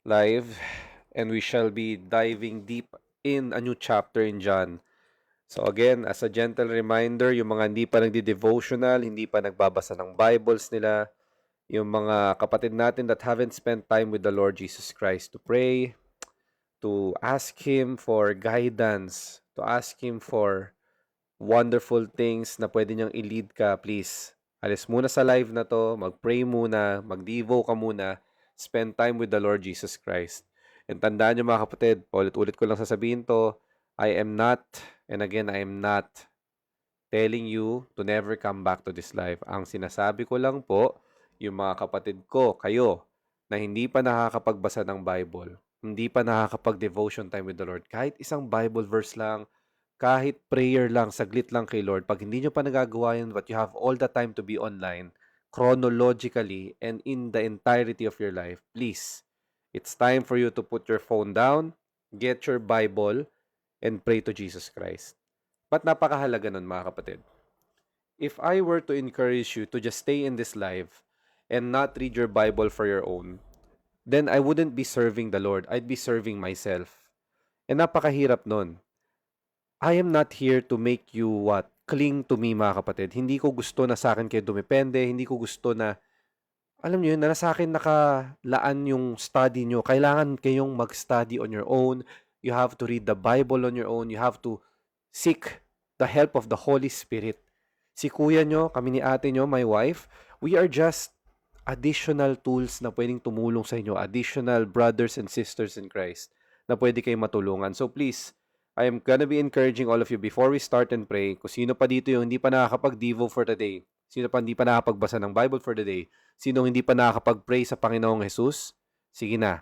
live, and we shall be diving deep in a new chapter in John. So again, as a gentle reminder, yung mga hindi pa nagdi-devotional, hindi pa nagbabasa ng Bibles nila, yung mga kapatid natin that haven't spent time with the Lord Jesus Christ to pray, to ask Him for guidance, to ask Him for wonderful things na pwede niyang i-lead ka, please. Alis muna sa live na to, mag-pray muna, mag-devo ka muna, spend time with the Lord Jesus Christ. And tandaan niyo mga kapatid, ulit-ulit ko lang sasabihin to, I am not, and again, I am not telling you to never come back to this life. Ang sinasabi ko lang po, yung mga kapatid ko, kayo, na hindi pa nakakapagbasa ng Bible, hindi pa nakakapag-devotion time with the Lord, kahit isang Bible verse lang, kahit prayer lang, saglit lang kay Lord, pag hindi nyo pa nagagawa yun, but you have all the time to be online, chronologically, and in the entirety of your life, please, it's time for you to put your phone down, get your Bible, and pray to Jesus Christ. But napakahalaga nun, mga kapatid. If I were to encourage you to just stay in this life and not read your Bible for your own, then I wouldn't be serving the Lord. I'd be serving myself. And napakahirap nun. I am not here to make you what? Cling to me, mga kapatid. Hindi ko gusto na sa akin kayo dumepende. Hindi ko gusto na, alam niyo yun, na sa akin nakalaan yung study nyo. Kailangan kayong mag-study on your own. You have to read the Bible on your own. You have to seek the help of the Holy Spirit. Si kuya nyo, kami ni ate nyo, my wife, we are just additional tools na pwedeng tumulong sa inyo. Additional brothers and sisters in Christ na pwede kayong matulungan. So please, I am gonna be encouraging all of you before we start and pray, kung sino pa dito yung hindi pa nakakapag-devo for the day, sino pa hindi pa nakakapagbasa ng Bible for the day, sino hindi pa nakakapag-pray sa Panginoong Jesus, sige na,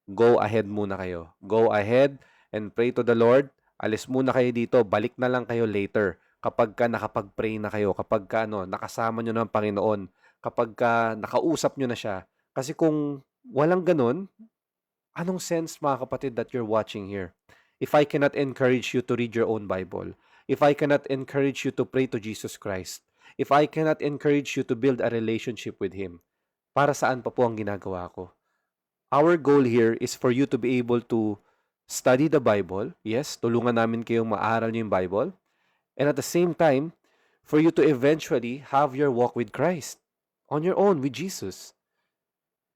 go ahead muna kayo. Go ahead and pray to the Lord. Alis muna kayo dito, balik na lang kayo later kapag ka nakapag-pray na kayo, kapag ka nakasama nyo ng Panginoon, kapag ka nakausap nyo na siya. Kasi kung walang ganun, anong sense mga kapatid that you're watching here? If I cannot encourage you to read your own Bible, if I cannot encourage you to pray to Jesus Christ, if I cannot encourage you to build a relationship with Him, para saan pa po ang ginagawa ko? Our goal here is for you to be able to study the Bible. Yes, tulungan namin kayong maaral niyo yung Bible. And at the same time, for you to eventually have your walk with Christ on your own with Jesus.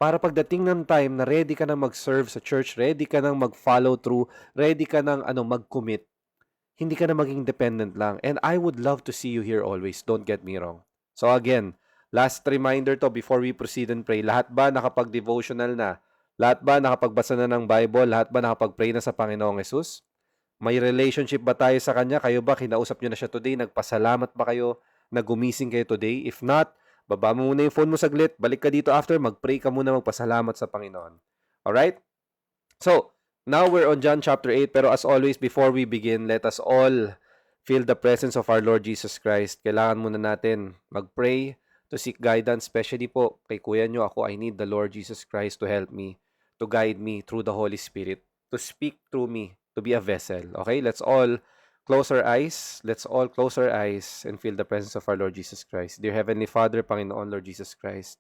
Para pagdating ng time na ready ka na mag-serve sa church, ready ka nang mag-follow through, ready ka nang mag-commit, hindi ka na maging dependent lang. And I would love to see you here always. Don't get me wrong. So again, last reminder to before we proceed and pray. Lahat ba nakapag-devotional na? Lahat ba nakapagbasa na ng Bible? Lahat ba nakapag-pray na sa Panginoong Jesus? May relationship ba tayo sa Kanya? Kayo ba, kinausap nyo na siya today? Nagpasalamat ba kayo na gumising kayo today? If not, baba mo muna yung phone mo saglit. Balik ka dito after. Mag-pray ka muna, magpasalamat sa Panginoon. Alright? So, now we're on John chapter 8. Pero as always, before we begin, let us all feel the presence of our Lord Jesus Christ. Kailangan muna natin mag-pray to seek guidance. Especially po, kay kuya nyo ako, I need the Lord Jesus Christ to help me, to guide me through the Holy Spirit, to speak through me, to be a vessel. Okay, let's all close our eyes. Let's all close our eyes and feel the presence of our Lord Jesus Christ. Dear Heavenly Father, Panginoon, Lord Jesus Christ,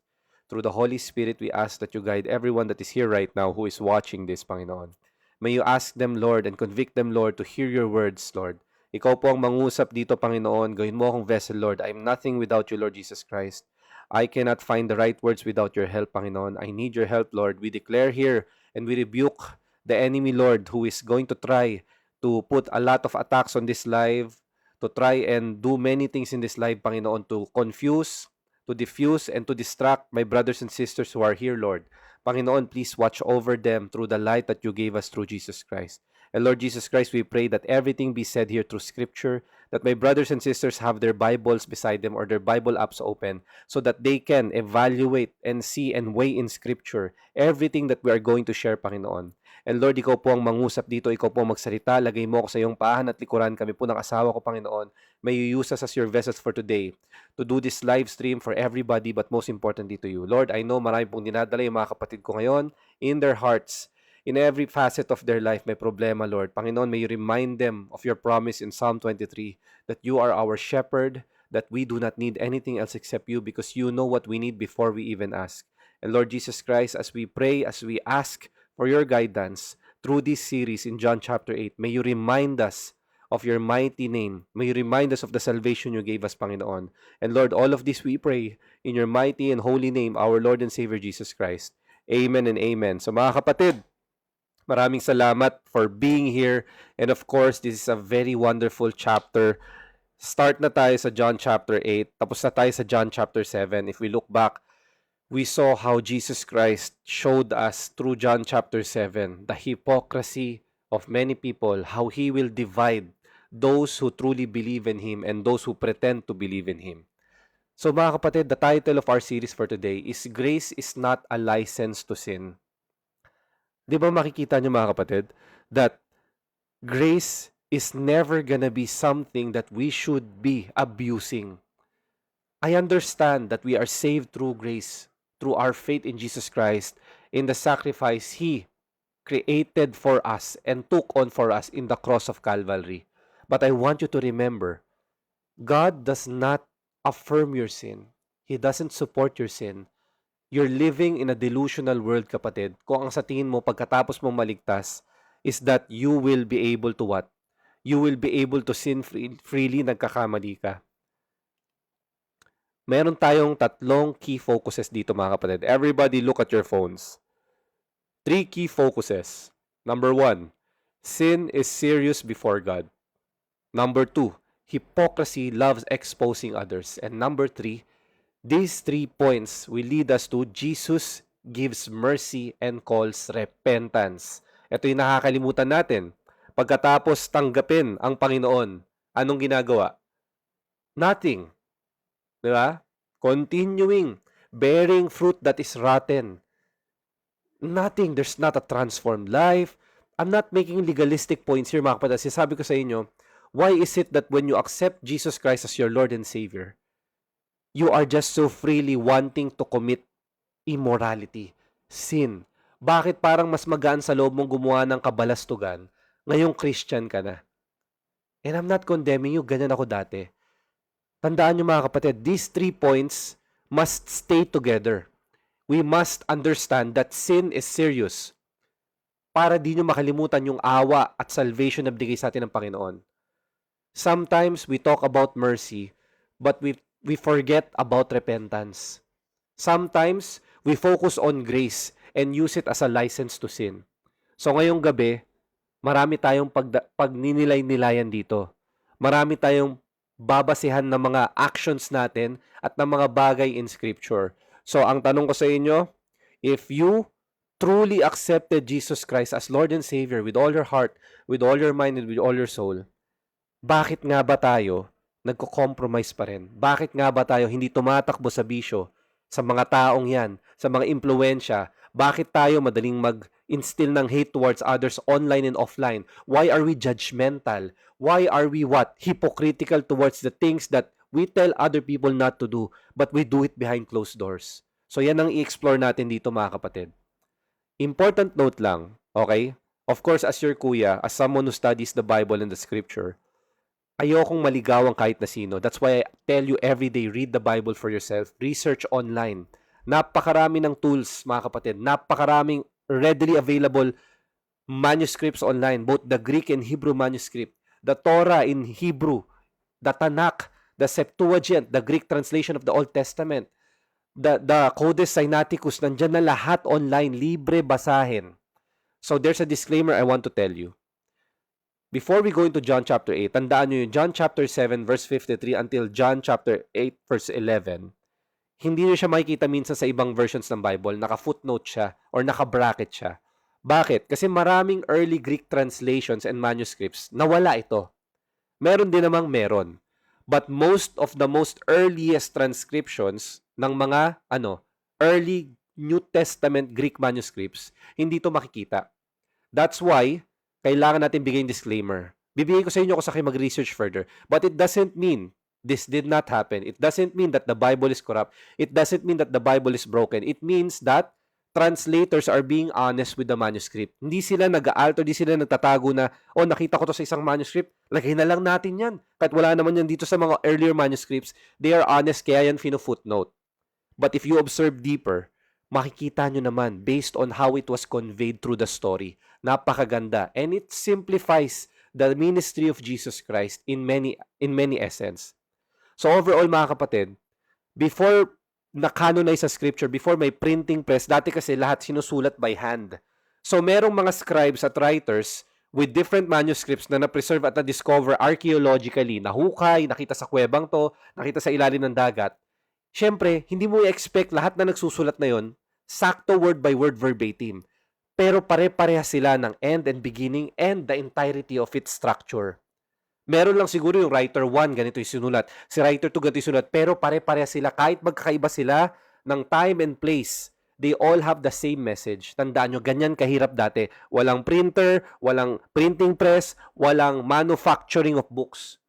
through the Holy Spirit, we ask that you guide everyone that is here right now who is watching this, Panginoon. May you ask them, Lord, and convict them, Lord, to hear your words, Lord. Ikaw po ang mangusap dito, Panginoon. Gawin mo akong vessel, Lord. I am nothing without you, Lord Jesus Christ. I cannot find the right words without your help, Panginoon. I need your help, Lord. We declare here and we rebuke the enemy, Lord, who is going to try to put a lot of attacks on this live, to try and do many things in this live, Panginoon, to confuse, to diffuse, and to distract my brothers and sisters who are here, Lord. Panginoon, please watch over them through the light that you gave us through Jesus Christ. And Lord Jesus Christ, we pray that everything be said here through Scripture, that my brothers and sisters have their Bibles beside them or their Bible apps open so that they can evaluate and see and weigh in Scripture everything that we are going to share, Panginoon. And Lord, ikaw po ang mangusap dito, ikaw po ang magsalita, lagay mo ako sa iyong pahan at likuran, kami po ng asawa ko, Panginoon. May you use us as your vessels for today to do this live stream for everybody but most importantly to you. Lord, I know marami pong dinadala yung mga kapatid ko ngayon in their hearts. In every facet of their life may problema, Lord. Panginoon, may you remind them of your promise in Psalm 23 that you are our shepherd, that we do not need anything else except you because you know what we need before we even ask. And Lord Jesus Christ, as we pray, as we ask for your guidance through this series in John chapter 8. May you remind us of your mighty name. May you remind us of the salvation you gave us, Panginoon. And Lord, all of this we pray in your mighty and holy name, our Lord and Savior Jesus Christ. Amen and amen. So mga kapatid, maraming salamat for being here. And of course, this is a very wonderful chapter. Start na tayo sa John chapter 8. Tapos na tayo sa John chapter 7. If we look back, we saw how Jesus Christ showed us through John chapter 7 the hypocrisy of many people, how He will divide those who truly believe in Him and those who pretend to believe in Him. So mga kapatid, the title of our series for today is Grace is Not a License to Sin. Di ba makikita nyo mga kapatid that grace is never gonna be something that we should be abusing. I understand that we are saved through grace, through our faith in Jesus Christ, in the sacrifice He created for us and took on for us in the cross of Calvary. But I want you to remember, God does not affirm your sin. He doesn't support your sin. You're living in a delusional world, kapatid. Kung ang sa tingin mo pagkatapos mong maligtas is that you will be able to what? You will be able to sin freely, nagkakamali ka. Meron tayong tatlong key focuses dito mga kapatid. Everybody look at your phones. 3 key focuses. Number 1, sin is serious before God. Number 2, hypocrisy loves exposing others. And number 3, these 3 points will lead us to Jesus gives mercy and calls repentance. Ito yung nakakalimutan natin. Pagkatapos tanggapin ang Panginoon, anong ginagawa? Nothing. Diba? Continuing, bearing fruit that is rotten. Nothing. There's not a transformed life. I'm not making legalistic points here, mga kapatid. Sinasabi ko sa inyo, why is it that when you accept Jesus Christ as your Lord and Savior, you are just so freely wanting to commit immorality, sin? Bakit parang mas magaan sa loob mong gumawa ng kabalastugan ngayong Christian ka na? And I'm not condemning you, ganyan ako dati. Tandaan nyo mga kapatid, these 3 points must stay together. We must understand that sin is serious para di nyo makalimutan yung awa at salvation na binigay sa atin ng Panginoon. Sometimes we talk about mercy, but we forget about repentance. Sometimes we focus on grace and use it as a license to sin. So ngayong gabi, marami tayong pagninilay-nilayan dito. Marami tayong babasihan ng mga actions natin at ng mga bagay in Scripture. So ang tanong ko sa inyo, if you truly accepted Jesus Christ as Lord and Savior with all your heart, with all your mind, and with all your soul, bakit nga ba tayo nagko-compromise pa rin? Bakit nga ba tayo hindi tumatakbo sa bisyo, sa mga taong yan, sa mga impluensya? Bakit tayo madaling mag-instill ng hate towards others online and offline? Why are we judgmental? Why are we what? Hypocritical towards the things that we tell other people not to do, but we do it behind closed doors. So yan ang i-explore natin dito mga kapatid. Important note lang, okay? Of course, as your kuya, as someone who studies the Bible and the Scripture, ayokong maligawan kahit na sino. That's why I tell you every day, read the Bible for yourself. Research online. Napakarami ng tools, mga kapatid. Napakaraming readily available manuscripts online, both the Greek and Hebrew manuscript, the Torah in Hebrew, the Tanakh, the Septuagint, the Greek translation of the Old Testament, the Codex Sinaiticus, nandyan na lahat online, libre basahin. So there's a disclaimer I want to tell you. Before we go into John chapter 8, tandaan nyo yung John chapter 7 verse 53 until John chapter 8 verse 11, hindi nyo siya makikita minsan sa ibang versions ng Bible, naka-footnote siya or naka-bracket siya. Bakit? Kasi maraming early Greek translations and manuscripts, nawala ito. Meron din namang meron. But most of the most earliest transcriptions ng mga early New Testament Greek manuscripts, hindi ito makikita. That's why kailangan natin bigyan disclaimer. Bibigay ko sa inyo kung sa kayo mag-research further. But it doesn't mean this did not happen. It doesn't mean that the Bible is corrupt. It doesn't mean that the Bible is broken. It means that translators are being honest with the manuscript. Hindi sila nag-aalter, hindi sila nagtatago na, nakita ko to sa isang manuscript, lagay na lang natin yan. Kahit wala naman yan dito sa mga earlier manuscripts, they are honest, kaya yan fino-footnote. But if you observe deeper, makikita nyo naman based on how it was conveyed through the story. Napakaganda. And it simplifies the ministry of Jesus Christ in many essence. So overall mga kapatid, before na-canonize sa scripture, before may printing press, dati kasi lahat sinusulat by hand. So merong mga scribes at writers with different manuscripts na na-preserve at na-discover archaeologically, nahukay, nakita sa kuwebang to, nakita sa ilalim ng dagat. Siyempre, hindi mo i-expect lahat na nagsusulat na yon sakto word by word verbatim. Pero pare-pareha sila ng end and beginning and the entirety of its structure. Meron lang siguro yung writer 1, ganito yung sinulat. Si writer 2, ganito yung sinulat. Pero pare-pareha sila. Kahit magkakaiba sila ng time and place, they all have the same message. Tandaan nyo, ganyan kahirap dati. Walang printer, walang printing press, walang manufacturing of books.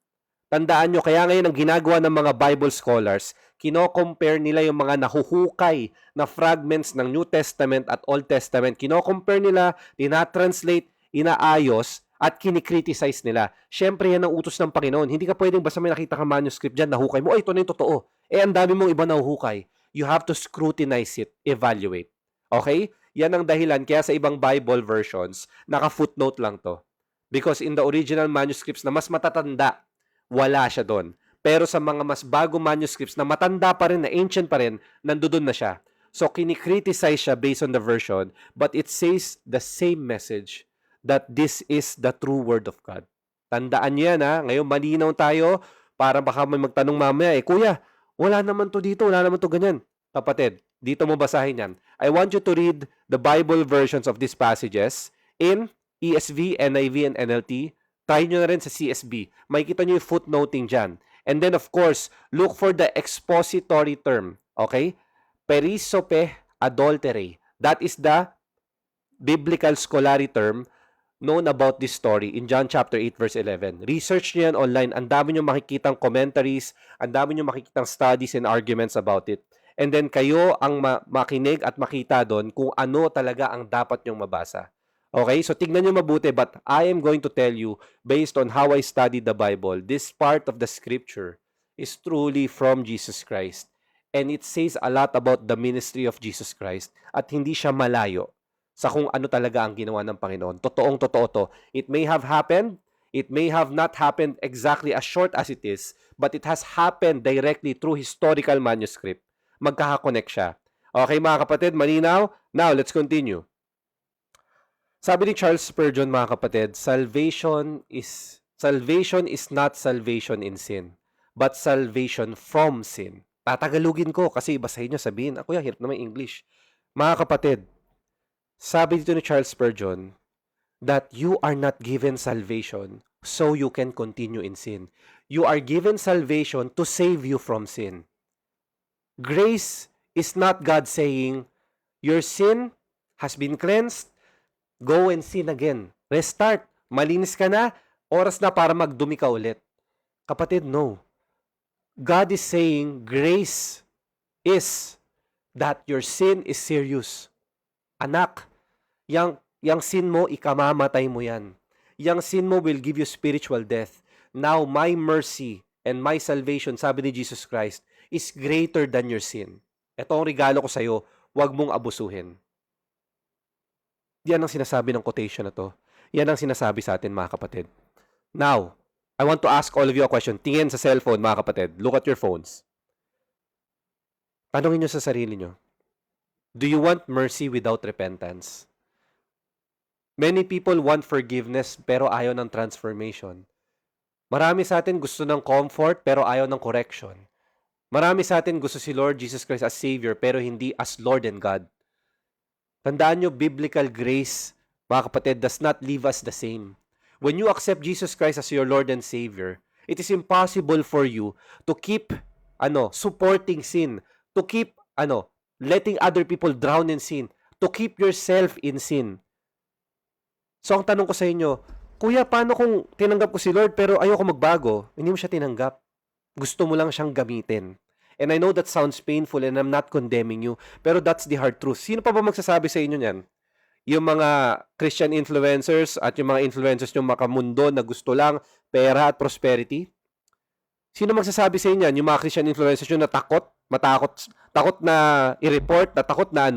Tandaan nyo, kaya ngayon ang ginagawa ng mga Bible scholars, kino-compare nila yung mga nahuhukay na fragments ng New Testament at Old Testament. Kino-compare nila, tinatranslate, inaayos, at kinikriticize nila. Siyempre, yan ang utos ng Panginoon. Hindi ka pwedeng basta may nakita ka manuscript dyan, nahukay mo, ito na yung totoo. Ang dami mong iba nahuhukay. You have to scrutinize it, evaluate. Okay? Yan ang dahilan. Kaya sa ibang Bible versions, naka-footnote lang to. Because in the original manuscripts na mas matatanda, wala siya doon. Pero sa mga mas bago manuscripts na matanda pa rin, na ancient pa rin, nandoon na siya. So, kinikriticize siya based on the version, but it says the same message that this is the true Word of God. Tandaan niyo yan, ha? Ngayon, malinaw tayo para baka may magtanong mamaya, Kuya, wala naman to dito, wala naman to ganyan. Kapatid, dito mo basahin yan. I want you to read the Bible versions of these passages in ESV, NIV, and NLT. Try nyo na rin sa CSB. Makikita nyo yung footnoting dyan. And then, of course, look for the expository term. Okay? Perisope adultere. That is the biblical scholarly term known about this story in John chapter 8 verse 11. Research niyo yan online. Ang dami niyo makikitang commentaries, ang dami niyo makikitang studies and arguments about it. And then kayo ang makinig at makita doon kung ano talaga ang dapat niyong mabasa. Okay? So tignan niyo mabuti, but I am going to tell you based on how I studied the Bible, this part of the scripture is truly from Jesus Christ. And it says a lot about the ministry of Jesus Christ at hindi siya malayo sa kung ano talaga ang ginawa ng Panginoon. Totoong-totoo to. It may have happened, it may have not happened exactly as short as it is, but it has happened directly through historical manuscript. Magkakakonect siya. Okay mga kapatid, malinaw? Now, let's continue. Sabi ni Charles Spurgeon mga kapatid, salvation is not salvation in sin, but salvation from sin. Tatagalugin ko kasi iba sa inyo sabihin, Kuya, hirap naman English. Mga kapatid, sabi dito ni Charles Spurgeon that you are not given salvation so you can continue in sin. You are given salvation to save you from sin. Grace is not God saying, your sin has been cleansed, go and sin again. Restart. Malinis ka na, oras na para magdumi ka ulit. Kapatid, no. God is saying grace is that your sin is serious. Anak, yang sin mo, ikamamatay mo yan. Yang sin mo will give you spiritual death. Now, my mercy and my salvation, sabi ni Jesus Christ, is greater than your sin. Ito ang regalo ko sa iyo, huwag mong abusuhin. Yan ang sinasabi ng quotation na to. Yan ang sinasabi sa atin, mga kapatid. Now, I want to ask all of you a question. Tingin sa cellphone, mga kapatid. Look at your phones. Tanungin nyo sa sarili nyo. Do you want mercy without repentance? Many people want forgiveness pero ayaw ng transformation. Marami sa atin gusto ng comfort pero ayaw ng correction. Marami sa atin gusto si Lord Jesus Christ as Savior pero hindi as Lord and God. Tandaan nyo, biblical grace, mga kapatid, does not leave us the same. When you accept Jesus Christ as your Lord and Savior, it is impossible for you to keep supporting sin, to keep letting other people drown in sin, to keep yourself in sin. So ang tanong ko sa inyo, Kuya, paano kung tinanggap ko si Lord pero ayoko magbago? Hindi mo siya tinanggap. Gusto mo lang siyang gamitin. And I know that sounds painful and I'm not condemning you, pero that's the hard truth. Sino pa ba magsasabi sa inyo niyan? Yung mga Christian influencers at yung mga influencers yung makamundo na gusto lang pera at prosperity? Sino magsasabi sa inyo yan? Yung mga Christian influencers yung natakot takot na i-report, takot na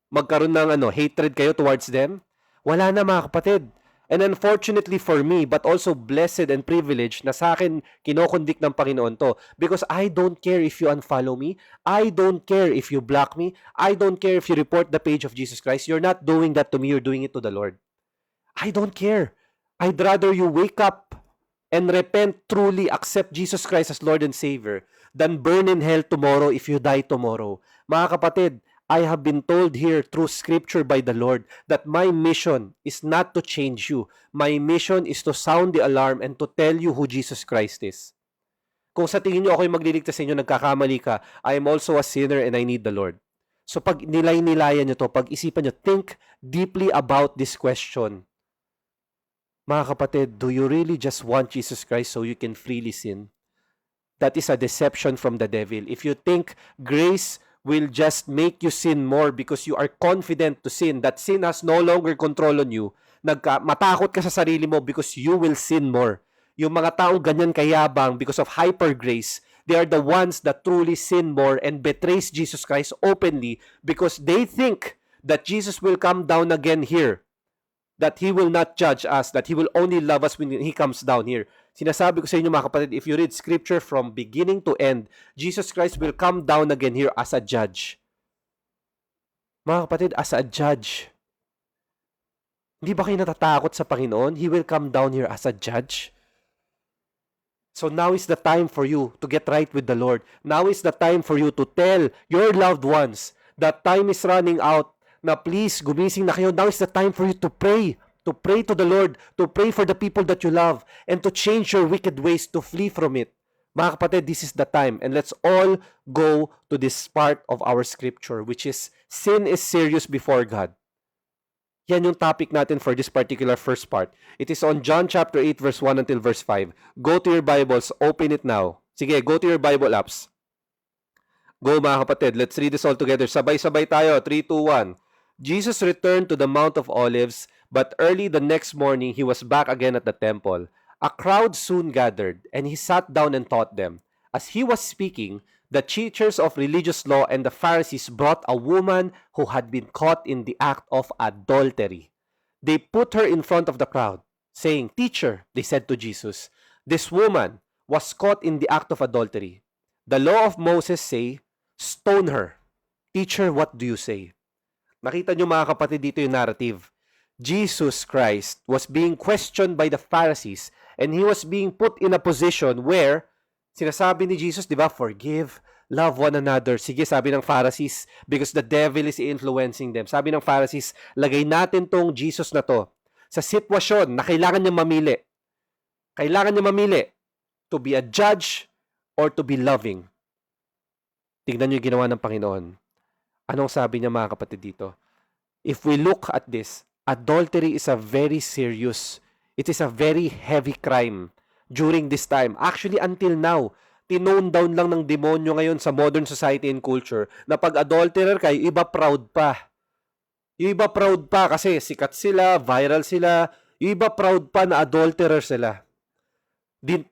magkaroon ng hatred kayo towards them? Wala na mga kapatid. And unfortunately for me, but also blessed and privileged na sa akin kinokondict ng Panginoon to. Because I don't care if you unfollow me. I don't care if you block me. I don't care if you report the page of Jesus Christ. You're not doing that to me. You're doing it to the Lord. I don't care. I'd rather you wake up and repent, truly accept Jesus Christ as Lord and Savior than burn in hell tomorrow if you die tomorrow. Mga kapatid, I have been told here through scripture by the Lord that my mission is not to change you. My mission is to sound the alarm and to tell you who Jesus Christ is. Kung sa tingin nyo ako'y magliligtas sa inyo, nagkakamali ka, I am also a sinner and I need the Lord. So pag nilay-nilayan nyo to, pag-isipan nyo, think deeply about this question. Mga kapatid, do you really just want Jesus Christ so you can freely sin? That is a deception from the devil. If you think grace will just make you sin more because you are confident to sin, that sin has no longer control on you, matakot ka sa sarili mo because you will sin more. Yung mga taong ganyan kayabang because of hyper grace, they are the ones that truly sin more and betrays Jesus Christ openly because they think that Jesus will come down again here, that He will not judge us, that He will only love us when He comes down here. Sinasabi ko sa inyo mga kapatid, if you read scripture from beginning to end, Jesus Christ will come down again here as a judge. Mga kapatid, as a judge. Hindi ba kayo natatakot sa Panginoon? He will come down here as a judge. So now is the time for you to get right with the Lord. Now is the time for you to tell your loved ones that time is running out, na please, gumising na kayo. Now is the time for you to pray to the Lord, to pray for the people that you love, and to change your wicked ways, to flee from it. Mga kapatid, this is the time. And let's all go to this part of our scripture, which is, sin is serious before God. Yan yung topic natin for this particular first part. It is on John chapter 8, verse 1 until verse 5. Go to your Bibles, open it now. Sige, go to your Bible apps. Go mga kapatid, let's read this all together. Sabay-sabay tayo, 3, 2, 1. Jesus returned to the Mount of Olives, but early the next morning he was back again at the temple. A crowd soon gathered, and he sat down and taught them. As he was speaking, the teachers of religious law and the Pharisees brought a woman who had been caught in the act of adultery. They put her in front of the crowd, saying, "Teacher," they said to Jesus, "this woman was caught in the act of adultery. The law of Moses say, stone her. Teacher, what do you say?" Nakita nyo mga kapatid dito yung narrative. Jesus Christ was being questioned by the Pharisees and He was being put in a position where sinasabi ni Jesus, di ba, forgive, love one another. Sige, sabi ng Pharisees, because the devil is influencing them. Sabi ng Pharisees, lagay natin tong Jesus na to sa sitwasyon na kailangan niya mamili. Kailangan niya mamili to be a judge or to be loving. Tignan niyo yung ginawa ng Panginoon. Anong sabi niya mga kapatid dito? If we look at this, adultery is a very serious, it is a very heavy crime during this time. Actually, until now, tinone down lang ng demonyo ngayon sa modern society and culture na pag adulterer ka, yung iba proud pa. Yung iba proud pa kasi sikat sila, viral sila. Yung iba proud pa na adulterer sila.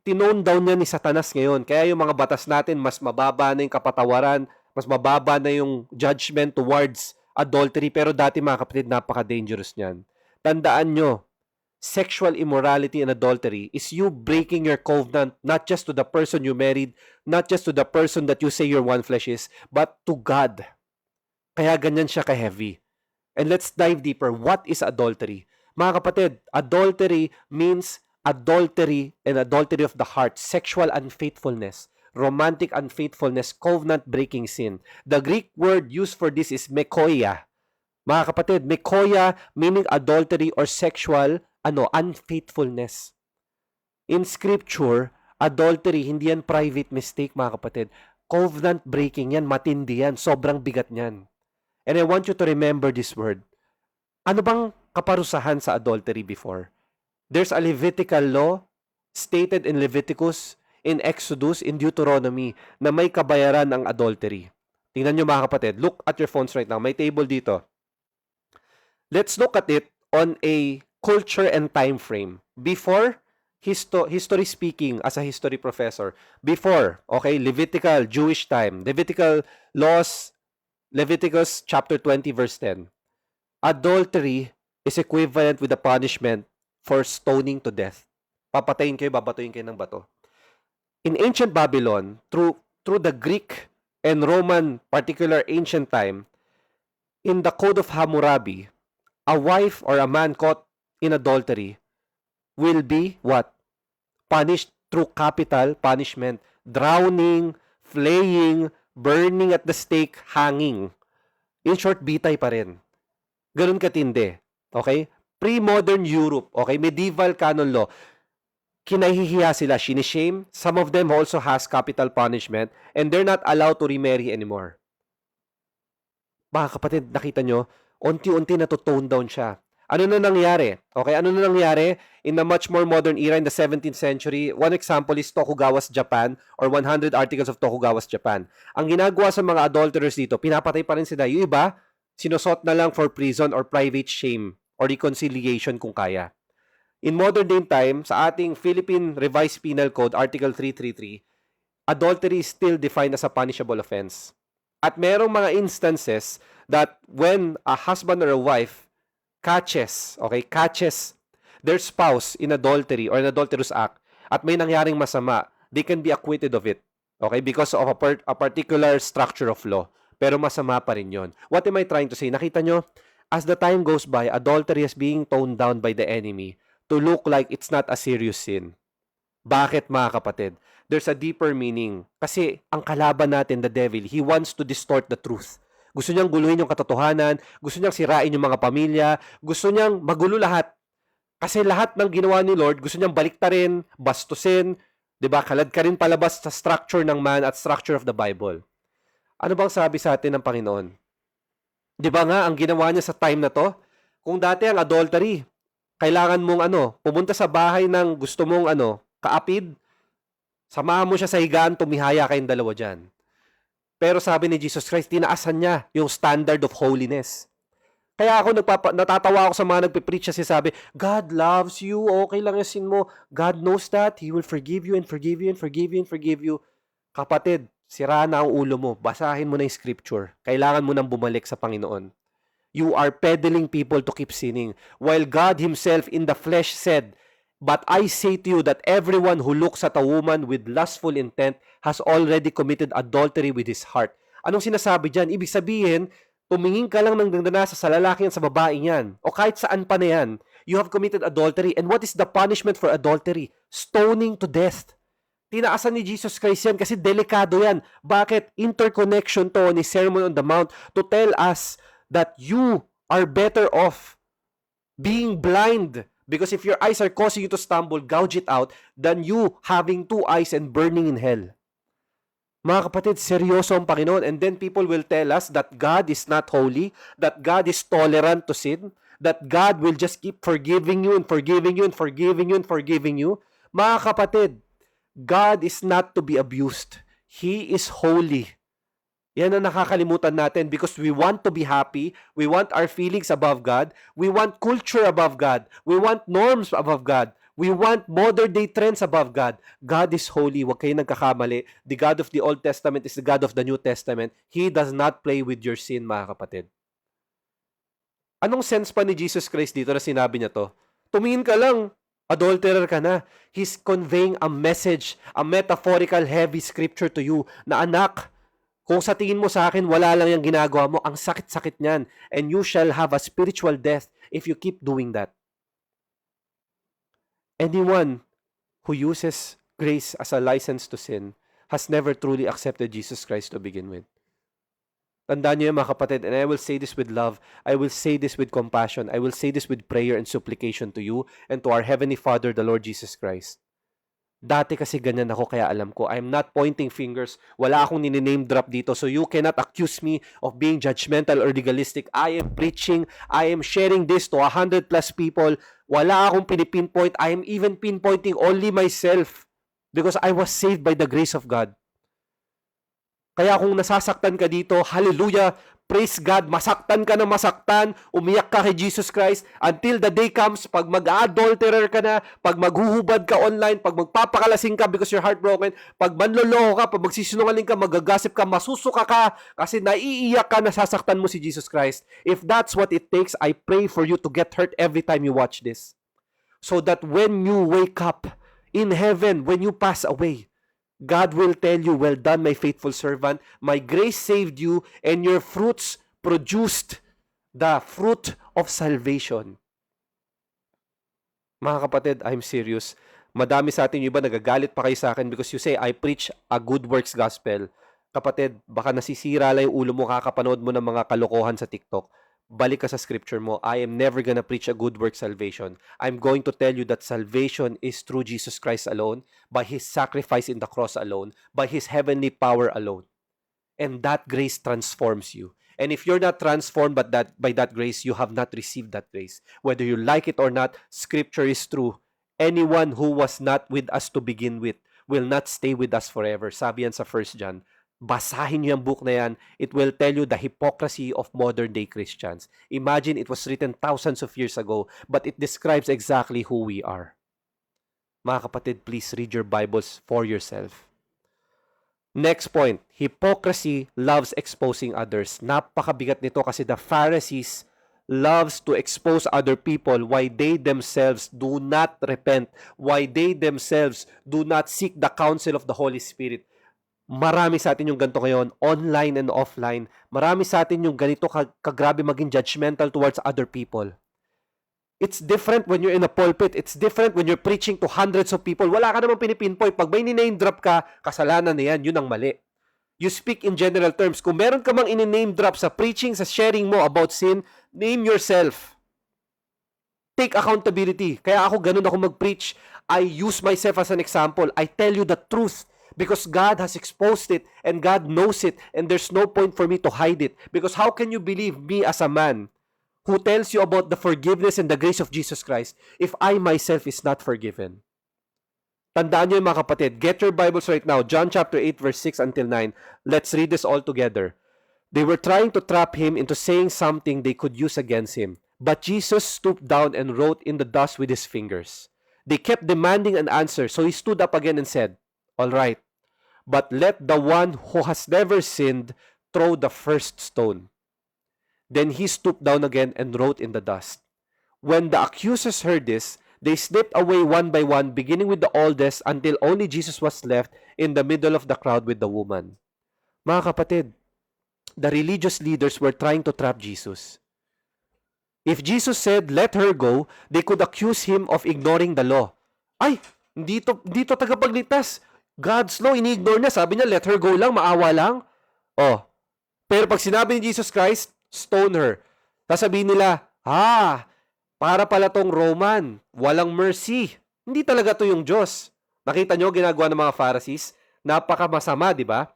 Tinone down niya ni Satanas ngayon. Kaya yung mga batas natin, mas mababa na yung kapatawaran, mas mababa na yung judgment towards adultery. Pero dati mga kapatid, napaka-dangerous niyan. Tandaan nyo, sexual immorality and adultery is you breaking your covenant not just to the person you married, not just to the person that you say your one flesh is, but to God. Kaya ganyan siya ka-heavy. And let's dive deeper. What is adultery? Mga kapatid, adultery means adultery and adultery of the heart, sexual unfaithfulness, romantic unfaithfulness, covenant-breaking sin. The Greek word used for this is mekoia. Mga kapatid, mekoia meaning adultery or sexual unfaithfulness. In Scripture, adultery, hindi yan private mistake mga kapatid. Covenant-breaking yan, matindi yan, sobrang bigat niyan. And I want you to remember this word. Ano bang kaparusahan sa adultery before? There's a Levitical law stated in Leviticus, in Exodus, in Deuteronomy, na may kabayaran ang adultery. Tingnan nyo mga kapatid. Look at your phones right now. May table dito. Let's look at it on a culture and time frame. Before, history speaking, as a history professor, before, okay, Levitical, Jewish time, Levitical laws, Leviticus chapter 20, verse 10, adultery is equivalent with the punishment for stoning to death. Papatayin kayo, babatuin kayo ng bato. In ancient Babylon, through the Greek and Roman, particular ancient time, in the Code of Hammurabi, a wife or a man caught in adultery will be what? Punished through capital punishment, drowning, flaying, burning at the stake, hanging. In short, bitay pa rin. Ganun katindi. Okay? Pre-modern Europe, okay, medieval canon law, kinahihiya sila, sinishame. Some of them also has capital punishment and they're not allowed to remarry anymore. Mga kapatid, nakita nyo, unti-unti na to tone down siya. Ano na nangyari? Okay, ano na nangyari in a much more modern era in the 17th century? One example is Tokugawa's Japan or 100 Articles of Tokugawa's Japan. Ang ginagawa sa mga adulterers dito, pinapatay pa rin sila. Yung iba, sinusot na lang for prison or private shame or reconciliation kung kaya. In modern day time, sa ating Philippine Revised Penal Code, Article 333, adultery is still defined as a punishable offense. At merong mga instances that when a husband or a wife catches their spouse in adultery or an adulterous act at may nangyaring masama, they can be acquitted of it. Okay? Because of a particular structure of law. Pero masama pa rin yun. What am I trying to say? Nakita nyo, as the time goes by, adultery is being toned down by the enemy to look like it's not a serious sin. Bakit, mga kapatid? There's a deeper meaning. Kasi ang kalaban natin, the devil, he wants to distort the truth. Gusto niyang guluhin yung katotohanan, gusto niyang sirain yung mga pamilya, gusto niyang magulo lahat. Kasi lahat ng ginawa ni Lord, gusto niyang baliktarin, bastusin, 'di ba? Kalad ka rin palabas sa structure ng man at structure of the Bible. Ano bang sabi sa atin ng Panginoon? 'Di ba nga ang ginawa niya sa time na 'to? Kung dati ang adultery, kailangan mong pumunta sa bahay ng gusto mong kaapid, samahan mo siya sa higaan, tumihaya kayong dalawa diyan. Pero sabi ni Jesus Christ, tinaasan niya yung standard of holiness. Kaya ako natatawa ako sa mga nagpe-preach kasi sabi, God loves you, okay lang yung sin mo. God knows that. He will forgive you and forgive you and forgive you and forgive you. Kapatid, sira na ang ulo mo. Basahin mo na yung scripture. Kailangan mo nang bumalik sa Panginoon. You are peddling people to keep sinning. While God Himself in the flesh said, but I say to you that everyone who looks at a woman with lustful intent has already committed adultery with his heart. Anong sinasabi dyan? Ibig sabihin, tumingin ka lang ng dandanasa sa lalaki yan, sa babae yan, o kahit saan pa na yan, you have committed adultery. And what is the punishment for adultery? Stoning to death. Tinaasan ni Jesus Christ yan kasi delikado yan. Bakit? Interconnection to ni Sermon on the Mount to tell us that you are better off being blind. Because if your eyes are causing you to stumble, gouge it out, than you having two eyes and burning in hell. Mga kapatid, seryoso ang Panginoon. And then people will tell us that God is not holy, that God is tolerant to sin, that God will just keep forgiving you and forgiving you and forgiving you and forgiving you. Mga kapatid, God is not to be abused. He is holy. Yan ang nakakalimutan natin because we want to be happy, we want our feelings above God, we want culture above God, we want norms above God, we want modern day trends above God. God is holy, huwag kayo nagkakamali. The God of the Old Testament is the God of the New Testament. He does not play with your sin, mga kapatid. Anong sense pa ni Jesus Christ dito na sinabi niya to? Tumingin ka lang, adulterer ka na. He's conveying a message, a metaphorical heavy scripture to you na anak, kung sa tingin mo sa akin, wala lang yung ginagawa mo, ang sakit-sakit niyan. And you shall have a spiritual death if you keep doing that. Anyone who uses grace as a license to sin has never truly accepted Jesus Christ to begin with. Tandaan niyo yan, mga kapatid, and I will say this with love, I will say this with compassion, I will say this with prayer and supplication to you and to our Heavenly Father, the Lord Jesus Christ. Dati kasi ganyan ako, kaya alam ko. I'm not pointing fingers. Wala akong nini-name drop dito. So you cannot accuse me of being judgmental or legalistic. I am preaching. I am sharing this to 100 plus people. Wala akong pinipinpoint. I am even pinpointing only myself because I was saved by the grace of God. Kaya kung nasasaktan ka dito, hallelujah, praise God, masaktan ka na masaktan, umiyak ka kay Jesus Christ, until the day comes, pag mag-adulterer ka na, pag maghuhubad ka online, pag magpapakalasing ka because you're heartbroken, pag manloloko ka, pag magsisinungaling ka, magagasip ka, masusuka ka, kasi naiiyak ka, nasasaktan mo si Jesus Christ. If that's what it takes, I pray for you to get hurt every time you watch this. So that when you wake up in heaven, when you pass away, God will tell you, well done, my faithful servant. My grace saved you, and your fruits produced the fruit of salvation. Mga kapatid, I'm serious. Madami sa atin yung iba, nagagalit pa kayo sa akin because you say, I preach a good works gospel. Kapatid, baka nasisira lang yung ulo mo, kakapanood mo ng mga kalokohan sa TikTok. Balik ka sa scripture mo. I am never gonna preach a good work salvation. I'm going to tell you that salvation is through Jesus Christ alone, by His sacrifice in the cross alone, by His heavenly power alone. And that grace transforms you. And if you're not transformed by that grace, you have not received that grace. Whether you like it or not, scripture is true. Anyone who was not with us to begin with will not stay with us forever. Sabi yan sa 1 John. Basahin niyo yung book na yan. It will tell you the hypocrisy of modern-day Christians. Imagine it was written thousands of years ago, but it describes exactly who we are. Mga kapatid, please read your Bibles for yourself. Next point, hypocrisy loves exposing others. Napakabigat nito kasi the Pharisees loves to expose other people why they themselves do not repent, why they themselves do not seek the counsel of the Holy Spirit. Marami sa atin yung ganito ngayon, online and offline. Marami sa atin yung ganito kagrabe maging judgmental towards other people. It's different when you're in a pulpit. It's different when you're preaching to hundreds of people. Wala ka namang pinipinpoint. Pag may name drop ka, kasalanan na yan. Yun ang mali. You speak in general terms. Kung meron ka mang in-name drop sa preaching, sa sharing mo about sin, name yourself. Take accountability. Kaya ako ganun ako mag-preach. I use myself as an example. I tell you the truth. Because God has exposed it and God knows it and there's no point for me to hide it. Because how can you believe me as a man who tells you about the forgiveness and the grace of Jesus Christ if I myself is not forgiven? Tandaan nyo yung mga kapatid. Get your Bibles right now. John chapter 8 verse 6 until 9. Let's read this all together. They were trying to trap him into saying something they could use against him. But Jesus stooped down and wrote in the dust with his fingers. They kept demanding an answer, so he stood up again and said, all right, but let the one who has never sinned throw the first stone. Then he stooped down again and wrote in the dust. When the accusers heard this, they slipped away one by one, beginning with the oldest, until only Jesus was left in the middle of the crowd with the woman. Mga kapatid, the religious leaders were trying to trap Jesus. If Jesus said, let her go, they could accuse him of ignoring the law. Ay, dito tagapagligtas. God's law, ini-ignore niya. Sabi niya, let her go lang, maawa lang. Oh. Pero pag sinabi ni Jesus Christ, stone her. Sasabihin nila, para pala tong Roman, walang mercy. Hindi talaga to yung Diyos. Nakita nyo, ginagawa ng mga Pharisees? Napakamasama, di ba?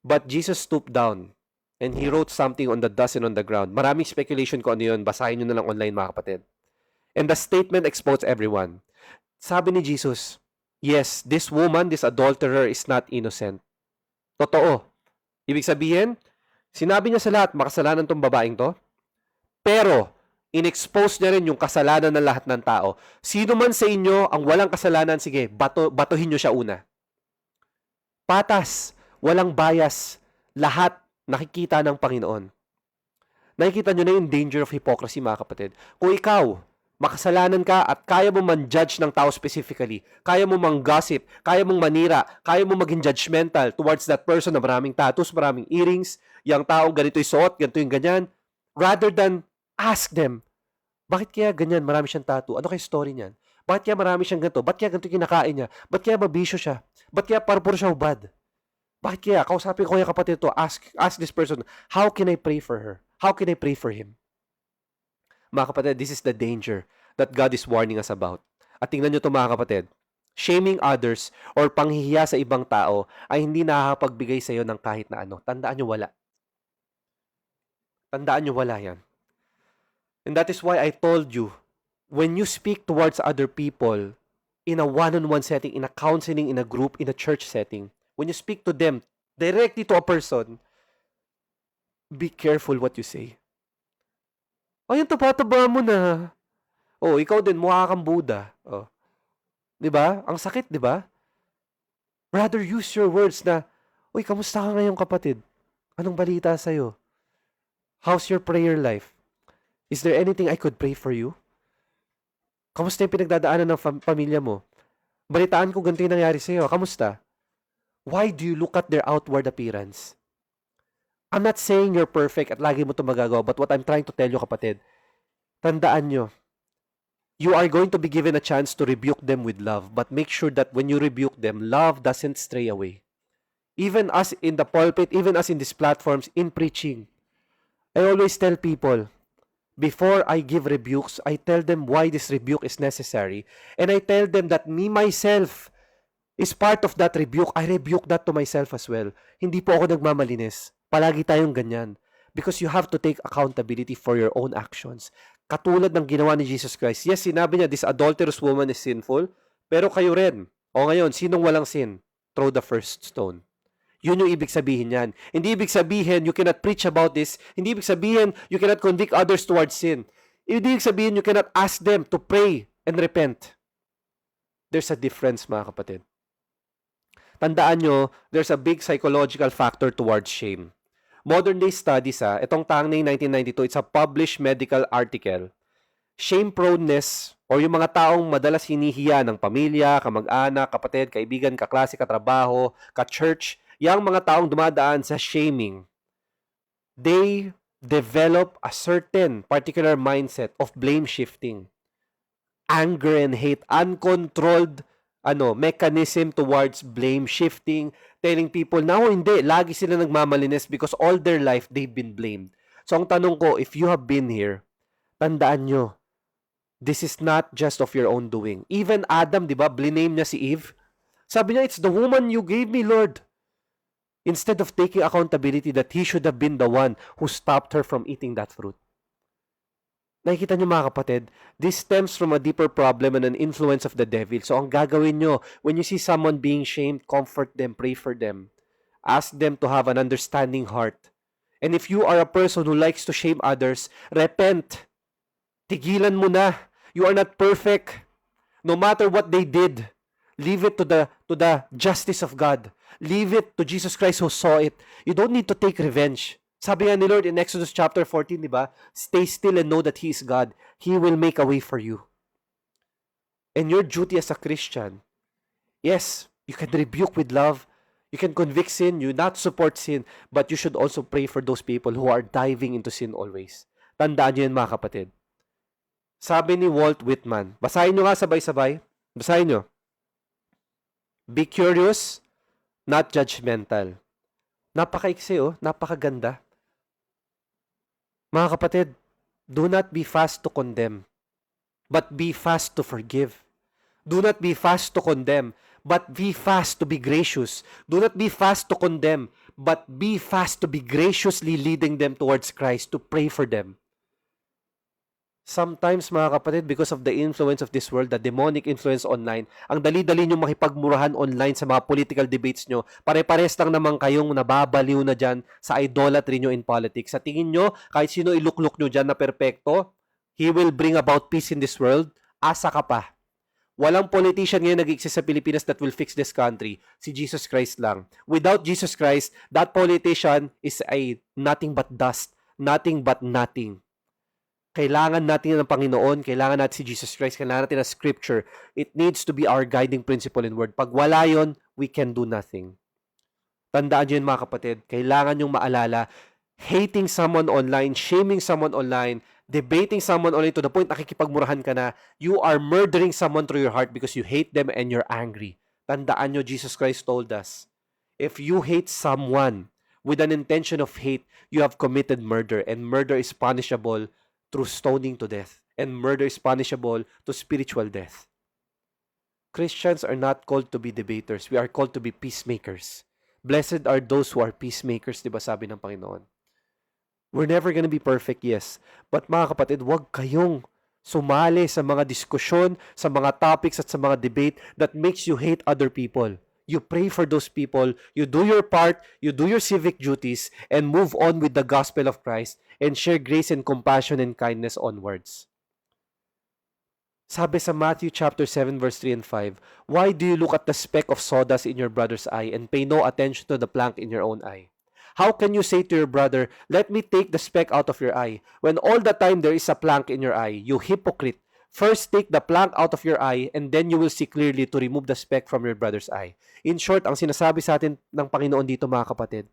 But Jesus stooped down and he wrote something on the dust and on the ground. Maraming speculation ko ano yun. Basahin nyo na lang online, mga kapatid. And the statement exposed everyone. Sabi ni Jesus, yes, this woman, this adulterer is not innocent. Totoo. Ibig sabihin, sinabi niya sa lahat, makasalanan tong babaeng to. Pero, in-expose niya rin yung kasalanan ng lahat ng tao. Sino man sa inyo ang walang kasalanan, sige, batuhin niyo siya una. Patas, walang bias, lahat nakikita ng Panginoon. Nakikita niyo na yung danger of hypocrisy, mga kapatid. Kung ikaw, makasalanan ka at kaya mo man-judge ng tao specifically, kaya mo mang-gossip, kaya mong manira, kaya mo maging judgmental towards that person na maraming tattoos, maraming earrings, yung taong ganito yung suot, ganito yung ganyan, rather than ask them, bakit kaya ganyan, marami siyang tattoo? Ano kaya story niyan? Bakit kaya marami siyang ganito? Bakit kaya ganito kinakain niya? Bakit kaya mabisyo siya? Bakit kaya parpur siya ubad? Bakit kaya? Kausapin ko yung kapatid to, ask this person, how can I pray for her? How can I pray for him? Mga kapatid, this is the danger that God is warning us about. At tingnan nyo ito, mga kapatid. Shaming others or panghihiya sa ibang tao ay hindi nakakapagbigay sa iyo ng kahit na ano. Tandaan nyo, wala. Tandaan nyo, wala yan. And that is why I told you, when you speak towards other people in a one-on-one setting, in a counseling, in a group, in a church setting, when you speak to them directly to a person, be careful what you say. Ay, yung taba-taba mo na. Oh, ikaw din, mukha kang Buddha. Oh. 'Di ba? Ang sakit, 'di ba? Rather use your words na, uy, kamusta ka ngayon kapatid? Anong balita sa'yo? How's your prayer life? Is there anything I could pray for you? Kamusta yung pinagdadaanan ng pamilya mo? Balitaan ko ganito yung nangyari sa'yo. Kamusta? Why do you look at their outward appearance? I'm not saying you're perfect at lagi mo ito magagawa, but what I'm trying to tell you, kapatid, tandaan nyo, you are going to be given a chance to rebuke them with love, but make sure that when you rebuke them, love doesn't stray away. Even us in the pulpit, even us in these platforms, in preaching, I always tell people, before I give rebukes, I tell them why this rebuke is necessary, and I tell them that me myself is part of that rebuke. I rebuke that to myself as well. Hindi po ako nagmamalinis. Palagi tayong ganyan. Because you have to take accountability for your own actions. Katulad ng ginawa ni Jesus Christ. Yes, sinabi niya, this adulterous woman is sinful, pero kayo rin. O ngayon, sinong walang sin? Throw the first stone. Yun yung ibig sabihin yan. Hindi ibig sabihin, you cannot preach about this. Hindi ibig sabihin, you cannot convict others towards sin. Hindi ibig sabihin, you cannot ask them to pray and repent. There's a difference, mga kapatid. Tandaan nyo, there's a big psychological factor towards shame. Modern day studies, itong Tangnay 1992, it's a published medical article. Shame proneness, or yung mga taong madalas hinihiya ng pamilya, kamag-anak, kapatid, kaibigan, kaklase, katrabaho, ka-church, yung mga taong dumadaan sa shaming, they develop a certain particular mindset of blame shifting, anger and hate, uncontrolled mechanism towards blame shifting, telling people na hindi, lagi sila nagmamalinis because all their life they've been blamed. So ang tanong ko, if you have been here, tandaan nyo, this is not just of your own doing. Even Adam, di ba, bliname niya si Eve. Sabi niya, it's the woman you gave me, Lord. Instead of taking accountability that he should have been the one who stopped her from eating that fruit. Nakikita niyo mga kapatid, this stems from a deeper problem and an influence of the devil. So ang gagawin nyo, when you see someone being shamed, comfort them, pray for them. Ask them to have an understanding heart. And if you are a person who likes to shame others, repent. Tigilan mo na. You are not perfect. No matter what they did, leave it to the justice of God. Leave it to Jesus Christ who saw it. You don't need to take revenge. Sabi nga ni Lord in Exodus chapter 14, di ba? Stay still and know that He is God. He will make a way for you. And your duty as a Christian, yes, you can rebuke with love. You can convict sin. You not support sin. But you should also pray for those people who are diving into sin always. Tandaan nyo yan mga kapatid. Sabi ni Walt Whitman, basahin nyo nga sabay-sabay. Basahin nyo. Be curious, not judgmental. Napakaiksi, napakaganda. Mga kapatid, do not be fast to condemn, but be fast to forgive. Do not be fast to condemn, but be fast to be gracious. Do not be fast to condemn, but be fast to be graciously leading them towards Christ, to pray for them. Sometimes, mga kapatid, because of the influence of this world, the demonic influence online, ang dali-dali nyo makipagmurahan online sa mga political debates nyo, pare-pares lang naman kayong nababaliw na dyan sa idolatry nyo in politics. Sa tingin nyo, kahit sino iluklok nyo dyan na perpekto, he will bring about peace in this world, asa ka pa. Walang politician ngayon nag-exist sa Pilipinas that will fix this country. Si Jesus Christ lang. Without Jesus Christ, that politician is a nothing but dust, nothing but nothing. Kailangan natin ng Panginoon, kailangan natin si Jesus Christ, kailangan natin ng Scripture. It needs to be our guiding principle in word. Pag wala yun, we can do nothing. Tandaan nyo yun mga kapatid, kailangan nyong maalala, hating someone online, shaming someone online, debating someone online to the point nakikipagmurahan ka na, you are murdering someone through your heart because you hate them and you're angry. Tandaan nyo, Jesus Christ told us, if you hate someone with an intention of hate, you have committed murder, and murder is punishable through stoning to death, and murder is punishable to spiritual death. Christians are not called to be debaters. We are called to be peacemakers. Blessed are those who are peacemakers, di ba sabi ng Panginoon? We're never gonna be perfect, yes. But mga kapatid, huwag kayong sumali sa mga diskusyon, sa mga topics at sa mga debate that makes you hate other people. You pray for those people, you do your part, you do your civic duties, and move on with the gospel of Christ and share grace and compassion and kindness onwards. Sabi sa Matthew chapter 7 verse 3 and 5, why do you look at the speck of sawdust in your brother's eye and pay no attention to the plank in your own eye? How can you say to your brother, let me take the speck out of your eye, when all the time there is a plank in your eye? You hypocrite! First take the plank out of your eye, and then you will see clearly to remove the speck from your brother's eye. In short, ang sinasabi sa atin ng Panginoon dito, mga kapatid,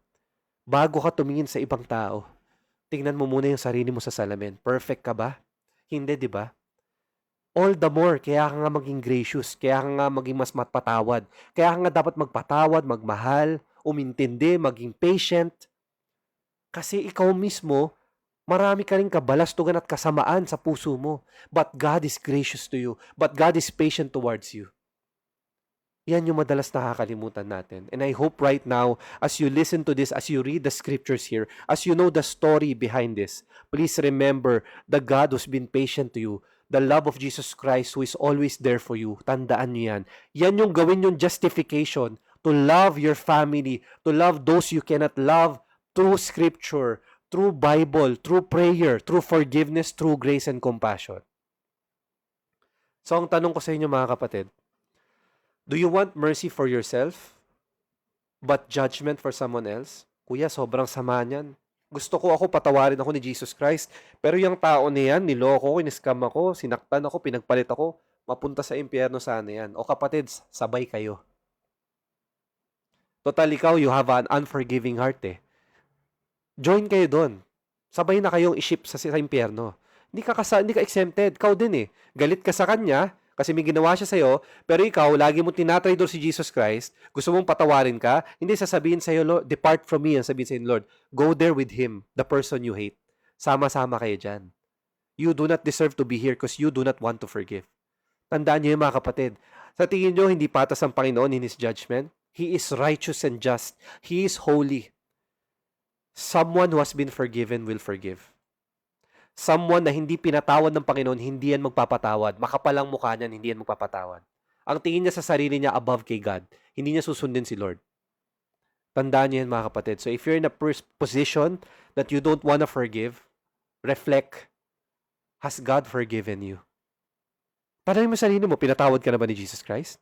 bago ka tumingin sa ibang tao, tingnan mo muna yung sarili mo sa salamin. Perfect ka ba? Hindi, di ba? All the more, kaya ka nga maging gracious, kaya ka nga maging mas matpatawad, kaya ka nga dapat magpatawad, magmahal, umintindi, maging patient. Kasi ikaw mismo, marami ka rin kabalastugan at kasamaan sa puso mo. But God is gracious to you. But God is patient towards you. Yan yung madalas nakakalimutan natin. And I hope right now, as you listen to this, as you read the scriptures here, as you know the story behind this, please remember the God who's been patient to you, the love of Jesus Christ who is always there for you. Tandaan nyo yan. Yan yung gawin yung justification to love your family, to love those you cannot love through scripture, through Bible, through prayer, through forgiveness, through grace and compassion. So ang tanong ko sa inyo mga kapatid, do you want mercy for yourself but judgment for someone else? Kuya, sobrang sama niyan. Gusto ko ako patawarin ako ni Jesus Christ, pero yung tao niyan, niloko ko, iniskam ako, sinaktan ako, pinagpalit ako, mapunta sa impyerno sana yan. O kapatid, sabay kayo. Total, ikaw, you have an unforgiving heart eh. Join kayo doon. Sabay na kayong i-ship sa impyerno. Hindi ka exempted. Ikaw din eh. Galit ka sa kanya kasi may ginawa siya sa'yo, pero ikaw, lagi mo tinatraidor si Jesus Christ, gusto mong patawarin ka, hindi sasabihin sa'yo, Lord, depart from me, ang sabihin sa'yo, Lord, go there with him, the person you hate. Sama-sama kayo dyan. You do not deserve to be here because you do not want to forgive. Tandaan niyo yung mga kapatid. Sa tingin niyo, hindi patas ang Panginoon in His judgment? He is righteous and just. He is holy. Someone who has been forgiven will forgive. Someone na hindi pinatawad ng Panginoon, hindi yan magpapatawad. Makapalang mukha niyan, hindi yan magpapatawad. Ang tingin niya sa sarili niya above kay God. Hindi niya susundin si Lord. Tandaan niyo yan mga kapatid. So if you're in a position that you don't want to forgive, reflect, has God forgiven you? Tanongin mo sa sarili mo, pinatawad ka na ba ni Jesus Christ?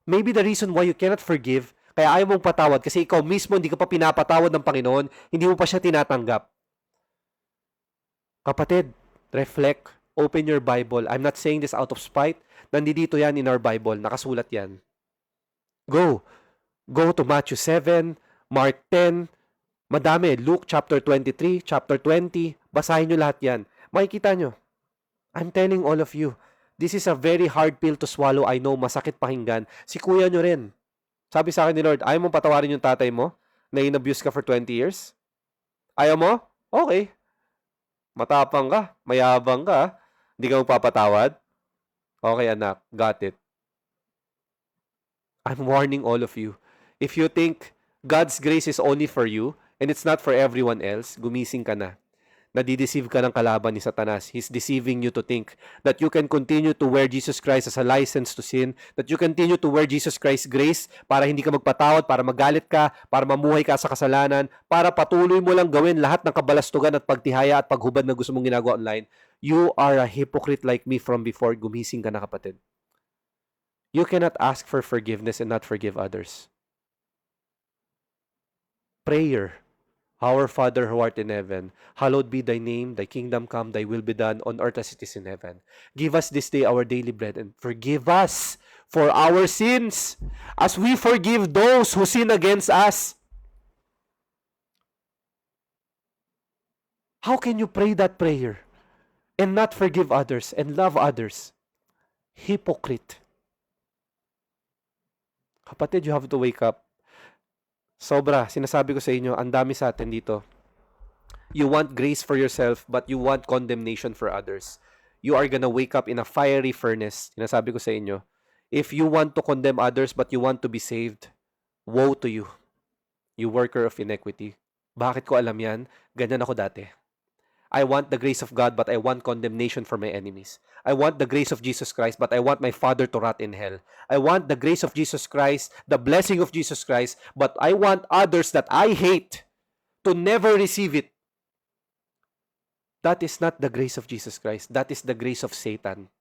Maybe the reason why you cannot forgive, kaya ayaw mong patawad, kasi ikaw mismo hindi ka pa pinapatawad ng Panginoon, hindi mo pa siya tinatanggap. Kapatid, reflect, open your Bible. I'm not saying this out of spite. Nandito yan in our Bible. Nakasulat yan. Go. Go to Matthew 7, Mark 10, madami. Luke chapter 23, chapter 20. Basahin nyo lahat yan. Makikita nyo. I'm telling all of you, this is a very hard pill to swallow. I know, masakit pakinggan. Si kuya nyo rin. Sabi sa akin ni Lord, ayaw mong patawarin yung tatay mo na in-abuse ka for 20 years? Ayaw mo? Okay. Matapang ka, mayabang ka, hindi ka magpapatawad? Okay anak, got it. I'm warning all of you. If you think God's grace is only for you and it's not for everyone else, gumising ka na. Nadideceive ka ng kalaban ni Satanas. He's deceiving you to think that you can continue to wear Jesus Christ as a license to sin, that you continue to wear Jesus Christ's grace para hindi ka magpatawad, para magalit ka, para mamuhay ka sa kasalanan, para patuloy mo lang gawin lahat ng kabalastugan at pagtihaya at paghubad na gusto mong ginagawa online. You are a hypocrite like me from before. Gumising ka na kapatid. You cannot ask for forgiveness and not forgive others. Prayer. Our Father who art in heaven, hallowed be thy name, thy kingdom come, thy will be done on earth as it is in heaven. Give us this day our daily bread and forgive us for our sins as we forgive those who sin against us. How can you pray that prayer and not forgive others and love others? Hypocrite. Kapatid, you have to wake up. Sobra, sinasabi ko sa inyo, ang dami sa atin dito. You want grace for yourself, but you want condemnation for others. You are gonna wake up in a fiery furnace. Sinasabi ko sa inyo, if you want to condemn others, but you want to be saved, woe to you, you worker of iniquity. Bakit ko alam yan? Ganyan ako dati. I want the grace of God, but I want condemnation for my enemies. I want the grace of Jesus Christ, but I want my father to rot in hell. I want the grace of Jesus Christ, the blessing of Jesus Christ, but I want others that I hate to never receive it. That is not the grace of Jesus Christ. That is the grace of Satan.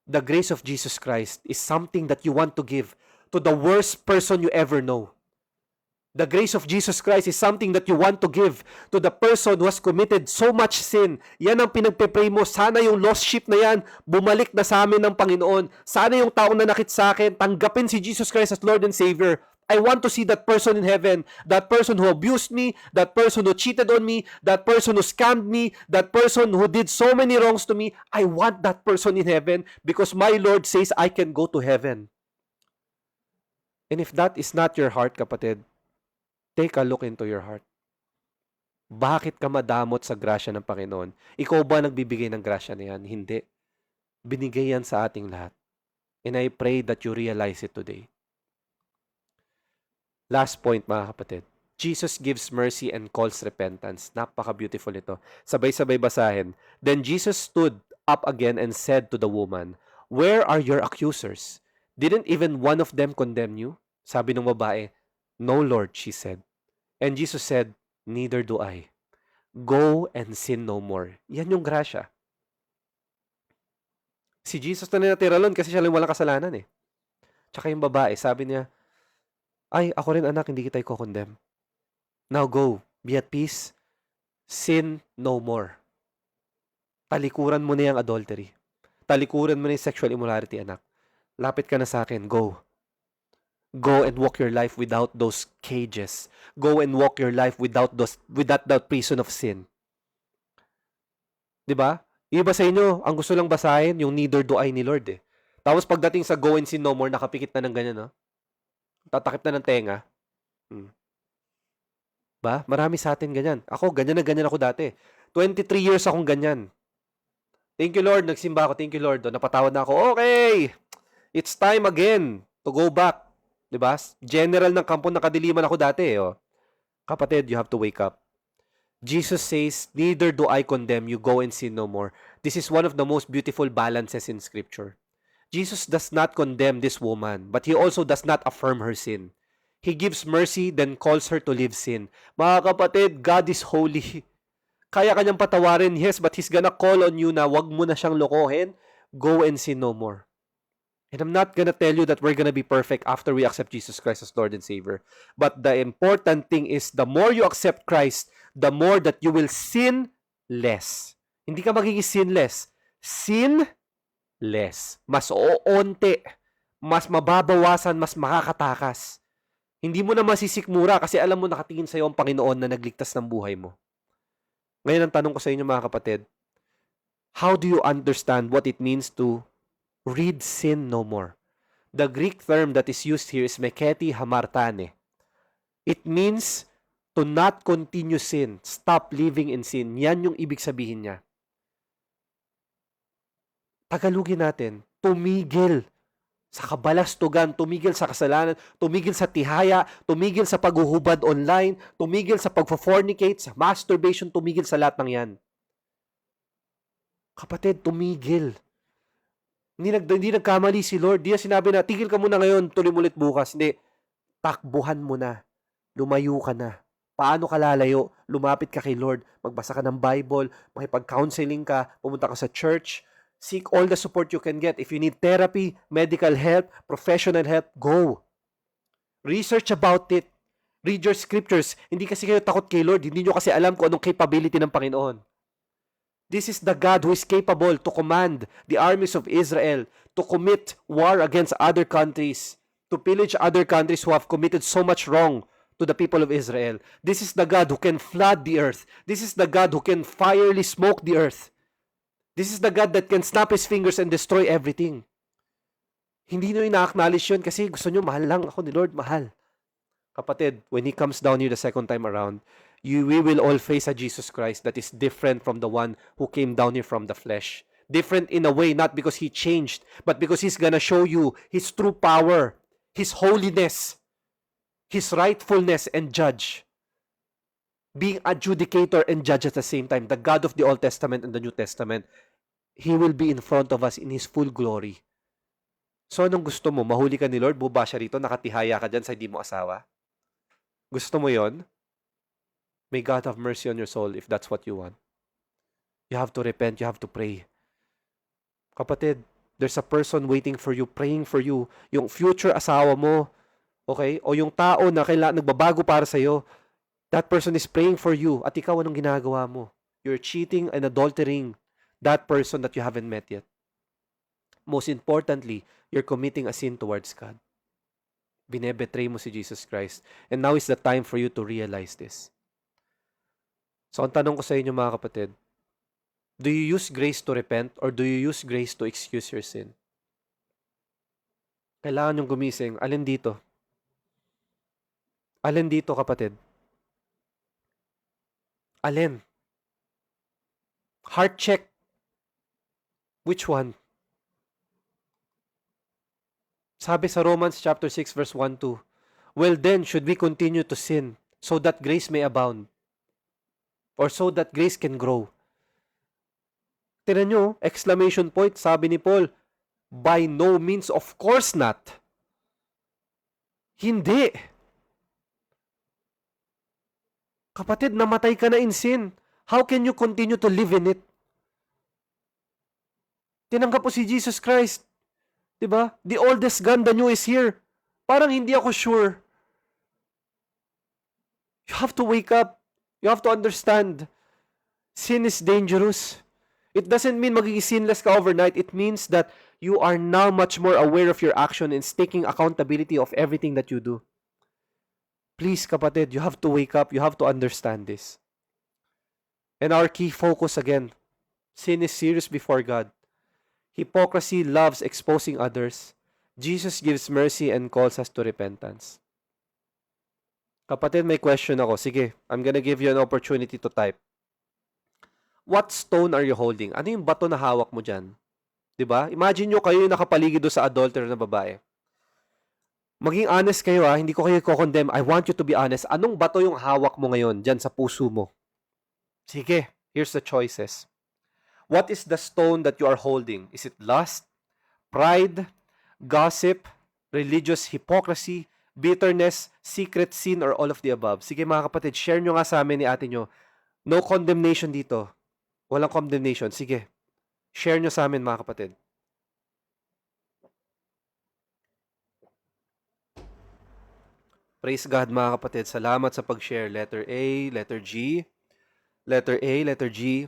The grace of Jesus Christ is something that you want to give to the worst person you ever know. The grace of Jesus Christ is something that you want to give to the person who has committed so much sin. Yan ang pinagpe-pray mo. Sana yung lost sheep na yan, bumalik na sa amin ng Panginoon. Sana yung taong nanakit sa akin, tanggapin si Jesus Christ as Lord and Savior. I want to see that person in heaven. That person who abused me, that person who cheated on me, that person who scammed me, that person who did so many wrongs to me. I want that person in heaven because my Lord says I can go to heaven. And if that is not your heart, kapatid, take a look into your heart. Bakit ka madamot sa grasya ng Panginoon? Ikaw ba nagbibigay ng grasya na yan? Hindi. Binigay yan sa ating lahat. And I pray that you realize it today. Last point, mga kapatid. Jesus gives mercy and calls repentance. Napaka-beautiful ito. Sabay-sabay basahin. Then Jesus stood up again and said to the woman, "Where are your accusers? Didn't even one of them condemn you?" Sabi ng babae, "No, Lord," she said. And Jesus said, "Neither do I. Go and sin no more." Yan yung grasya. Si Jesus na natira lang kasi siya lang walang kasalanan eh. Tsaka yung babae, sabi niya, "Ay, ako rin anak, hindi kita i-condemn. Now go, be at peace, sin no more." Talikuran mo na yung adultery. Talikuran mo na yung sexual immorality, anak. Lapit ka na sa akin, go. Go and walk your life without those cages. Go and walk your life without that prison of sin. 'Di ba? Iba sa inyo, ang gusto lang basahin yung neither do I ni Lord eh. Tapos pagdating sa go and sin no more, nakapikit na ng ganyan, no? Tatakip na ng tenga. Ba? Marami sa atin ganyan. Ako, ganyan ako dati. 23 years akong ganyan. Thank you, Lord. Nagsimba ako. Thank you, Lord. Napatawad na ako. Okay! It's time again to go back. Diba? General ng kampo ng kadiliman ako dati. Oh. Kapatid, you have to wake up. Jesus says, "Neither do I condemn you. Go and sin no more." This is one of the most beautiful balances in Scripture. Jesus does not condemn this woman, but He also does not affirm her sin. He gives mercy, then calls her to leave sin. Mga kapatid, God is holy. Kaya kanyang patawarin, yes, but He's gonna call on you na wag mo na siyang lokohin. Go and sin no more. And I'm not gonna tell you that we're gonna be perfect after we accept Jesus Christ as Lord and Savior. But the important thing is, the more you accept Christ, the more that you will sin less. Hindi ka magiging sinless. Sin less. Mas oonte. Mas mababawasan, mas makakatakas. Hindi mo na masisikmura kasi alam mo nakatingin sa'yo ang Panginoon na nagligtas ng buhay mo. Ngayon ang tanong ko sa inyo mga kapatid, how do you understand what it means to read sin no more? The Greek term that is used here is meketi hamartane. It means to not continue sin, stop living in sin. Yan yung ibig sabihin niya. Tagalugin natin, tumigil sa kabalastugan, tumigil sa kasalanan, tumigil sa tihaya, tumigil sa paghuhubad online, tumigil sa pagpo-fornicate, sa masturbation, tumigil sa lahat ng yan. Kapatid, tumigil. Hindi nagkamali si Lord. Di sinabi na, tigil ka muna ngayon, tuloy mo ulit bukas. Hindi. Takbuhan mo na. Lumayo ka na. Paano ka lalayo? Lumapit ka kay Lord. Magbasa ka ng Bible. Makipag-counseling ka. Pumunta ka sa church. Seek all the support you can get. If you need therapy, medical help, professional help, go. Research about it. Read your scriptures. Hindi kasi kayo takot kay Lord. Hindi nyo kasi alam kung anong capability ng Panginoon. This is the God who is capable to command the armies of Israel to commit war against other countries, to pillage other countries who have committed so much wrong to the people of Israel. This is the God who can flood the earth. This is the God who can fierily smoke the earth. This is the God that can snap His fingers and destroy everything. Hindi nyo ina-acknowledge yun kasi gusto nyo, mahal lang ako ni Lord, mahal. Kapatid, when He comes down here the second time around, we will all face a Jesus Christ that is different from the one who came down here from the flesh. Different in a way, not because He changed, but because He's gonna show you His true power, His holiness, His rightfulness and judge. being adjudicator and judge at the same time, the God of the Old Testament and the New Testament, He will be in front of us in His full glory. So anong gusto mo? Mahuli ka ni Lord, buba siya rito, nakatihaya ka dyan sa hindi mo asawa? Gusto mo yon? May God have mercy on your soul if that's what you want. You have to repent, you have to pray. Kapatid, there's a person waiting for you, praying for you. Yung future asawa mo, okay? O yung tao na kailangan nagbabago para sa'yo, that person is praying for you. At ikaw, anong ginagawa mo? You're cheating and adultering that person that you haven't met yet. Most importantly, you're committing a sin towards God. Binebetray mo si Jesus Christ. And now is the time for you to realize this. So, ang tanong ko sa inyo mga kapatid, do you use grace to repent or do you use grace to excuse your sin? Kailangan yung gumising. Alin dito? Alin dito, kapatid? Alin? Heart check. Which one? Sabi sa Romans chapter 6 verse 1-2, well then, should we continue to sin so that grace may abound? Or so that grace can grow? Tingnan nyo, exclamation point, sabi ni Paul, by no means, of course not. Hindi. Kapatid, namatay ka na in sin. How can you continue to live in it? Tinanggap mo si Jesus Christ. Diba? The oldest gun, the new is here. Parang hindi ako sure. You have to wake up. You have to understand. Sin is dangerous. It doesn't mean magiging sinless ka overnight. It means that you are now much more aware of your action and taking accountability of everything that you do. Please, kapatid, you have to wake up. You have to understand this. And our key focus again, sin is serious before God. Hypocrisy loves exposing others. Jesus gives mercy and calls us to repentance. Kapatid, may question ako. Sige, I'm gonna give you an opportunity to type. What stone are you holding? Ano yung bato na hawak mo dyan? Diba? Imagine nyo kayo yung nakapaligid doon sa adulterer na babae. Maging honest kayo hindi ko kayo ko-condemn. I want you to be honest. Anong bato yung hawak mo ngayon dyan sa puso mo? Sige, here's the choices. What is the stone that you are holding? Is it lust, pride, gossip, religious hypocrisy, bitterness, secret sin, or all of the above? Sige mga kapatid, share nyo nga sa amin ni ate nyo. No condemnation dito. Walang condemnation. Sige, share nyo sa amin mga kapatid. Praise God mga kapatid. Salamat sa pag-share. Letter A, letter G, letter A, letter G,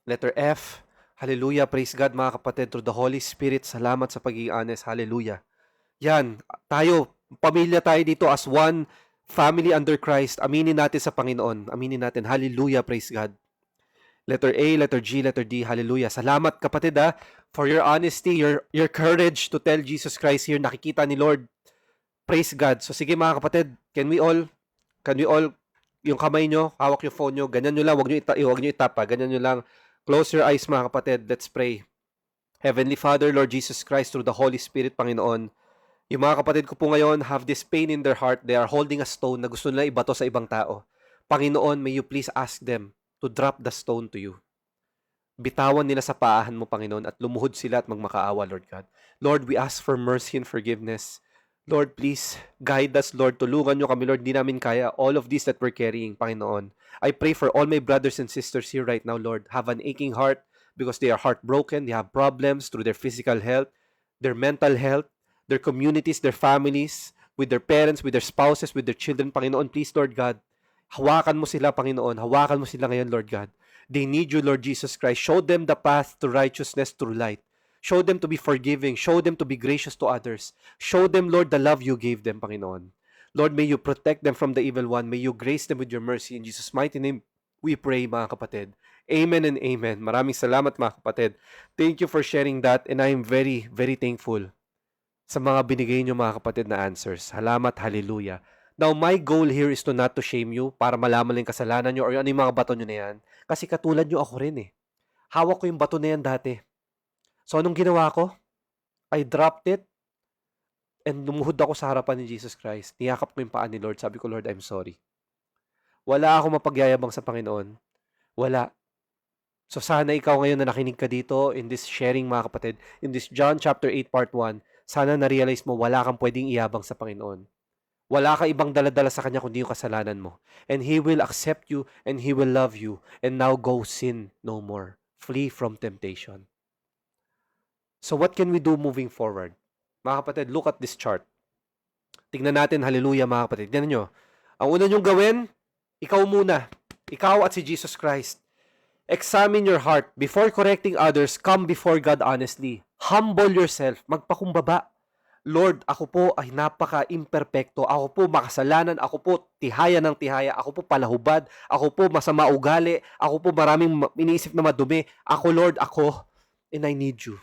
letter F. Hallelujah. Praise God mga kapatid. Through the Holy Spirit, salamat sa pagiging honest. Hallelujah. Yan. Tayo, pamilya tayo dito as one family under Christ. Aminin natin sa Panginoon. Aminin natin. Hallelujah. Praise God. Letter A, letter G, letter D. Hallelujah. Salamat kapatid for your honesty, your courage to tell Jesus Christ here. Nakikita ni Lord. Praise God. So sige mga kapatid, can we all, yung kamay nyo, hawak yung phone nyo, ganyan nyo lang, wag nyo itapa, ganyan nyo lang. Close your eyes mga kapatid, let's pray. Heavenly Father, Lord Jesus Christ, through the Holy Spirit, Panginoon, yung mga kapatid ko po ngayon have this pain in their heart, they are holding a stone na gusto nila ibato sa ibang tao. Panginoon, may you please ask them to drop the stone to you. Bitawan nila sa paahan mo, Panginoon, at lumuhod sila at magmakaawa, Lord God. Lord, we ask for mercy and forgiveness. Lord, please guide us, Lord. Tulungan nyo kami, Lord. Di namin kaya all of this that we're carrying, Panginoon. I pray for all my brothers and sisters here right now, Lord. Have an aching heart because they are heartbroken. They have problems through their physical health, their mental health, their communities, their families, with their parents, with their spouses, with their children, Panginoon. Please, Lord God, hawakan mo sila, Panginoon. Hawakan mo sila ngayon, Lord God. They need you, Lord Jesus Christ. Show them the path to righteousness through light. Show them to be forgiving. Show them to be gracious to others. Show them, Lord, the love you gave them, Panginoon. Lord, may you protect them from the evil one. May you grace them with your mercy. In Jesus' mighty name, we pray, mga kapatid. Amen and amen. Maraming salamat, mga kapatid. Thank you for sharing that, and I am very, very thankful sa mga binigay niyo, mga kapatid, na answers. Salamat, hallelujah. Now, my goal here is to not to shame you para malaman lang yung kasalanan nyo or ano yung mga bato nyo na yan. Kasi katulad nyo ako rin eh. Hawak ko yung bato na yan dati. So, anong ginawa ko? I dropped it and lumuhod ako sa harapan ni Jesus Christ. Niyakap ko yung paa ni Lord. Sabi ko, Lord, I'm sorry. Wala akong mapagyayabang sa Panginoon. Wala. So sana ikaw ngayon na nakinig ka dito in this sharing mga kapatid, in this John chapter 8 part 1, sana na-realize mo wala kang pwedeng iyabang sa Panginoon. Wala ka ibang daladala sa Kanya kundi yung kasalanan mo. And He will accept you and He will love you. And now go sin no more. Flee from temptation. So what can we do moving forward? Mga kapatid, look at this chart. Tingnan natin, hallelujah mga kapatid. Tingnan nyo. Ang una nyong gawin, ikaw muna. Ikaw at si Jesus Christ. Examine your heart. Before correcting others, come before God honestly. Humble yourself. Magpakumbaba. Lord, ako po ay napaka-imperfecto. Ako po makasalanan. Ako po tihaya ng tihaya. Ako po palahubad. Ako po masama ugali. Ako po maraming iniisip na madumi. Ako, Lord, ako. And I need you.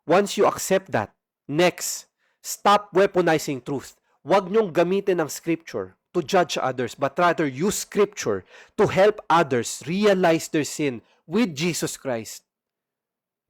Once you accept that, next, stop weaponizing truth. Huwag niyong gamitin ng scripture to judge others, but rather use scripture to help others realize their sin with Jesus Christ.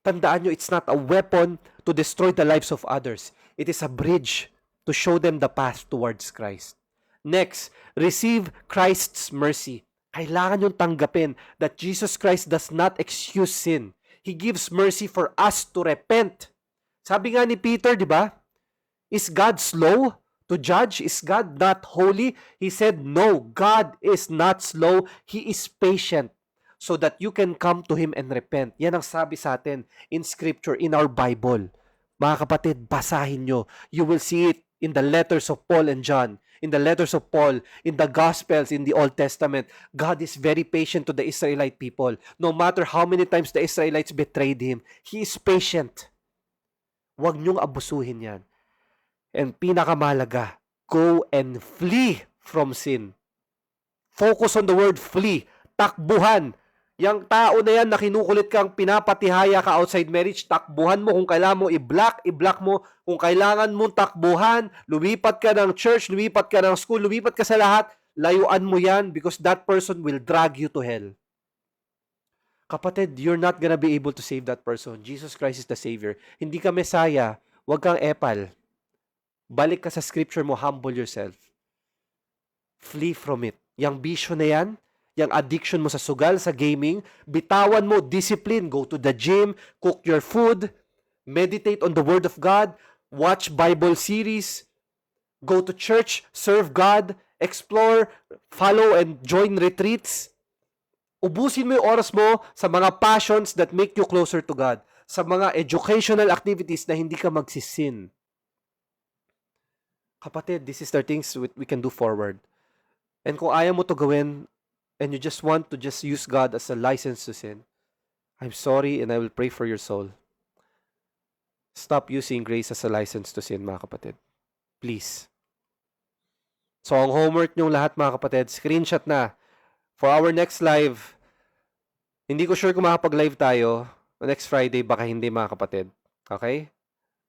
Tandaan nyo, it's not a weapon to destroy the lives of others. It is a bridge to show them the path towards Christ. Next, receive Christ's mercy. Kailangan nyong tanggapin that Jesus Christ does not excuse sin. He gives mercy for us to repent. Sabi nga ni Peter, di ba? Is God slow to judge? Is God not holy? He said, no, God is not slow. He is patient so that you can come to Him and repent. Yan ang sabi sa atin in Scripture, in our Bible. Mga kapatid, basahin nyo. You will see it in the letters of Paul and John, in the letters of Paul, in the Gospels, in the Old Testament. God is very patient to the Israelite people. No matter how many times the Israelites betrayed Him, He is patient. Huwag niyong abusuhin yan. And pinakamahalaga, go and flee from sin. Focus on the word flee. Takbuhan. Yang tao na yan na kinukulit kang pinapatihaya ka outside marriage, takbuhan mo. Kung kailangan mo i-block mo. Kung kailangan mong takbuhan, lumipat ka ng church, lumipat ka ng school, lumipat ka sa lahat, layuan mo yan because that person will drag you to hell. Kapatid, you're not gonna be able to save that person. Jesus Christ is the Savior. Hindi ka Messiah. Huwag kang epal. Balik ka sa scripture mo, humble yourself. Flee from it. Yang bisyo na yan, yung addiction mo sa sugal, sa gaming, bitawan mo, discipline, go to the gym, cook your food, meditate on the Word of God, watch Bible series, go to church, serve God, explore, follow and join retreats. Ubusin mo yung oras mo sa mga passions that make you closer to God, sa mga educational activities na hindi ka magsisin. Kapatid, this is the things we can do forward. And kung ayaw mo to gawin, and you just want to just use God as a license to sin, I'm sorry and I will pray for your soul. Stop using grace as a license to sin, mga kapatid. Please. So, ang homework nyong lahat, mga kapatid, screenshot na. For our next live, hindi ko sure kung makapag-live tayo. Next Friday, baka hindi, mga kapatid. Okay?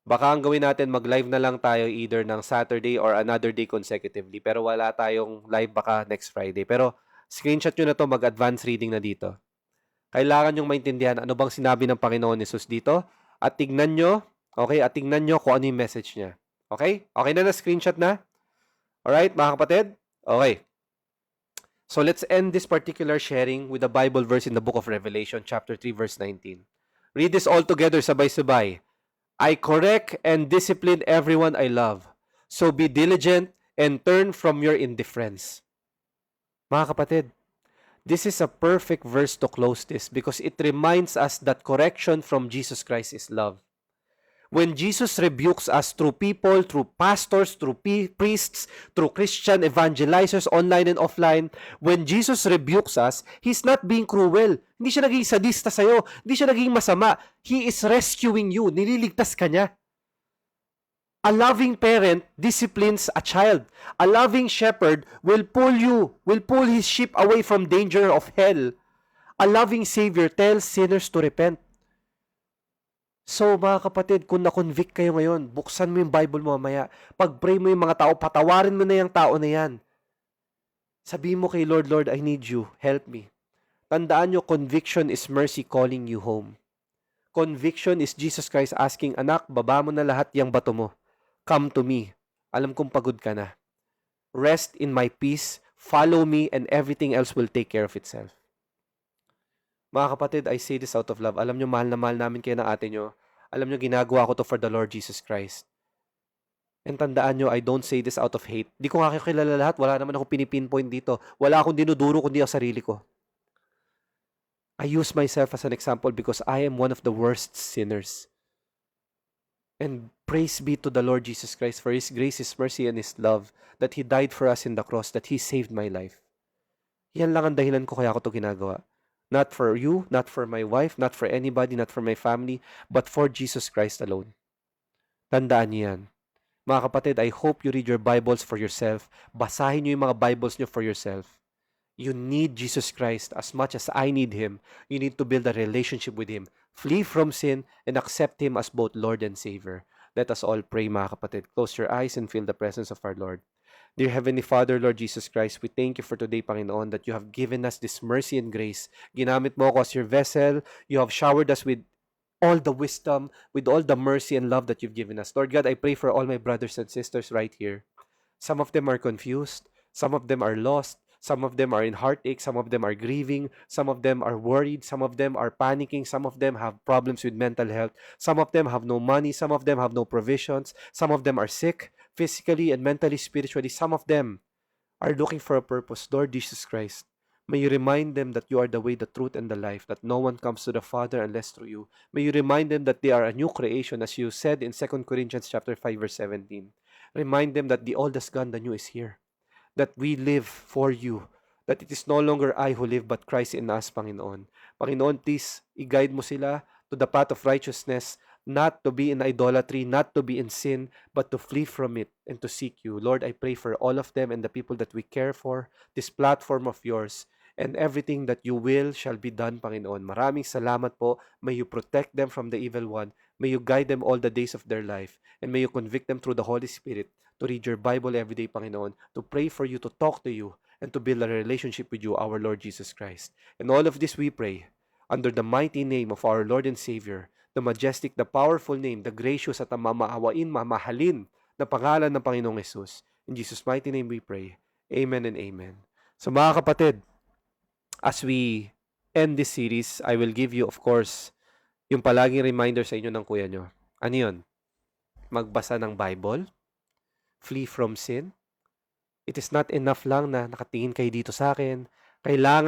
Baka ang gawin natin, mag-live na lang tayo either ng Saturday or another day consecutively. Pero wala tayong live baka next Friday. Pero screenshot nyo na to, mag-advance reading na dito. Kailangan nyong maintindihan ano bang sinabi ng Panginoon Jesus dito. At tignan nyo, okay? At tignan nyo kung ano yung message niya. Okay? Okay na screenshot na? Alright, mga kapatid? Okay. So let's end this particular sharing with a Bible verse in the book of Revelation, chapter 3, verse 19. Read this all together, sabay-sabay. I correct and discipline everyone I love. So be diligent and turn from your indifference. Mga kapatid, this is a perfect verse to close this because it reminds us that correction from Jesus Christ is love. When Jesus rebukes us through people, through pastors, through priests, through Christian evangelizers online and offline, when Jesus rebukes us, He's not being cruel. Hindi siya naging sadista sa'yo. Hindi siya naging masama. He is rescuing you. Nililigtas ka niya. A loving parent disciplines a child. A loving shepherd will pull his sheep away from danger of hell. A loving Savior tells sinners to repent. So mga kapatid, kung na-convict kayo ngayon, buksan mo yung Bible mo mamaya. Pag-pray mo yung mga tao, patawarin mo na yung tao na yan. Sabihin mo kay Lord, Lord, I need you. Help me. Tandaan nyo, conviction is mercy calling you home. Conviction is Jesus Christ asking, anak, baba mo na lahat yung bato mo. Come to me. Alam kong pagod ka na. Rest in my peace, Follow me and everything else will take care of itself. Mga kapatid, I say this out of love. Alam nyo, mahal na mahal namin kayo ng ate nyo. Alam nyo, ginagawa ko to for the Lord Jesus Christ. And tandaan nyo, I don't say this out of hate. Di ko nga kayo kilala lahat. Wala naman akong pinipinpoint dito. Wala akong dinuduro kundi ang sarili ko. I use myself as an example because I am one of the worst sinners. And praise be to the Lord Jesus Christ for His grace, His mercy, and His love that He died for us in the cross, that He saved my life. Yan lang ang dahilan ko kaya ko to ginagawa. Not for you, not for my wife, not for anybody, not for my family, but for Jesus Christ alone. Tandaan niyo yan. Mga kapatid, I hope you read your Bibles for yourself. Basahin niyo yung mga Bibles niyo for yourself. You need Jesus Christ as much as I need Him. You need to build a relationship with Him. Flee from sin and accept Him as both Lord and Savior. Let us all pray, mga kapatid. Close your eyes and feel the presence of our Lord. Dear Heavenly Father, Lord Jesus Christ, we thank you for today, Panginoon, that you have given us this mercy and grace. Ginamit mo ako as your vessel. You have showered us with all the wisdom, with all the mercy and love that you've given us. Lord God, I pray for all my brothers and sisters right here. Some of them are confused. Some of them are lost. Some of them are in heartache. Some of them are grieving. Some of them are worried. Some of them are panicking. Some of them have problems with mental health. Some of them have no money. Some of them have no provisions. Some of them are sick, physically and mentally, spiritually. Some of them are looking for a purpose. Lord Jesus Christ, may you remind them that you are the way, the truth, and the life, that no one comes to the Father unless through you. May you remind them that they are a new creation, as you said in 2 Corinthians chapter 5, verse 17. Remind them that the old is gone, the new is here. That we live for you. That it is no longer I who live, but Christ in us, Panginoon. Panginoon, please, i-guide mo sila to the path of righteousness, not to be in idolatry, not to be in sin, but to flee from it and to seek you. Lord, I pray for all of them and the people that we care for, this platform of yours, and everything that you will shall be done, Panginoon. Maraming salamat po. May you protect them from the evil one. May you guide them all the days of their life. And may you convict them through the Holy Spirit to read your Bible every day, Panginoon, to pray for you, to talk to you, and to build a relationship with you, our Lord Jesus Christ. And all of this we pray under the mighty name of our Lord and Savior, the majestic, the powerful name, the gracious at ang mamaawain, mamahalin na pangalan ng Panginoong Yesus. In Jesus' mighty name we pray. Amen and amen. So mga kapatid, as we end this series, I will give you, of course, yung palaging reminder sa inyo ng kuya nyo. Ano yun? Magbasa ng Bible, flee from sin. It is not enough lang na nakatingin kayo dito sa akin. Kailangan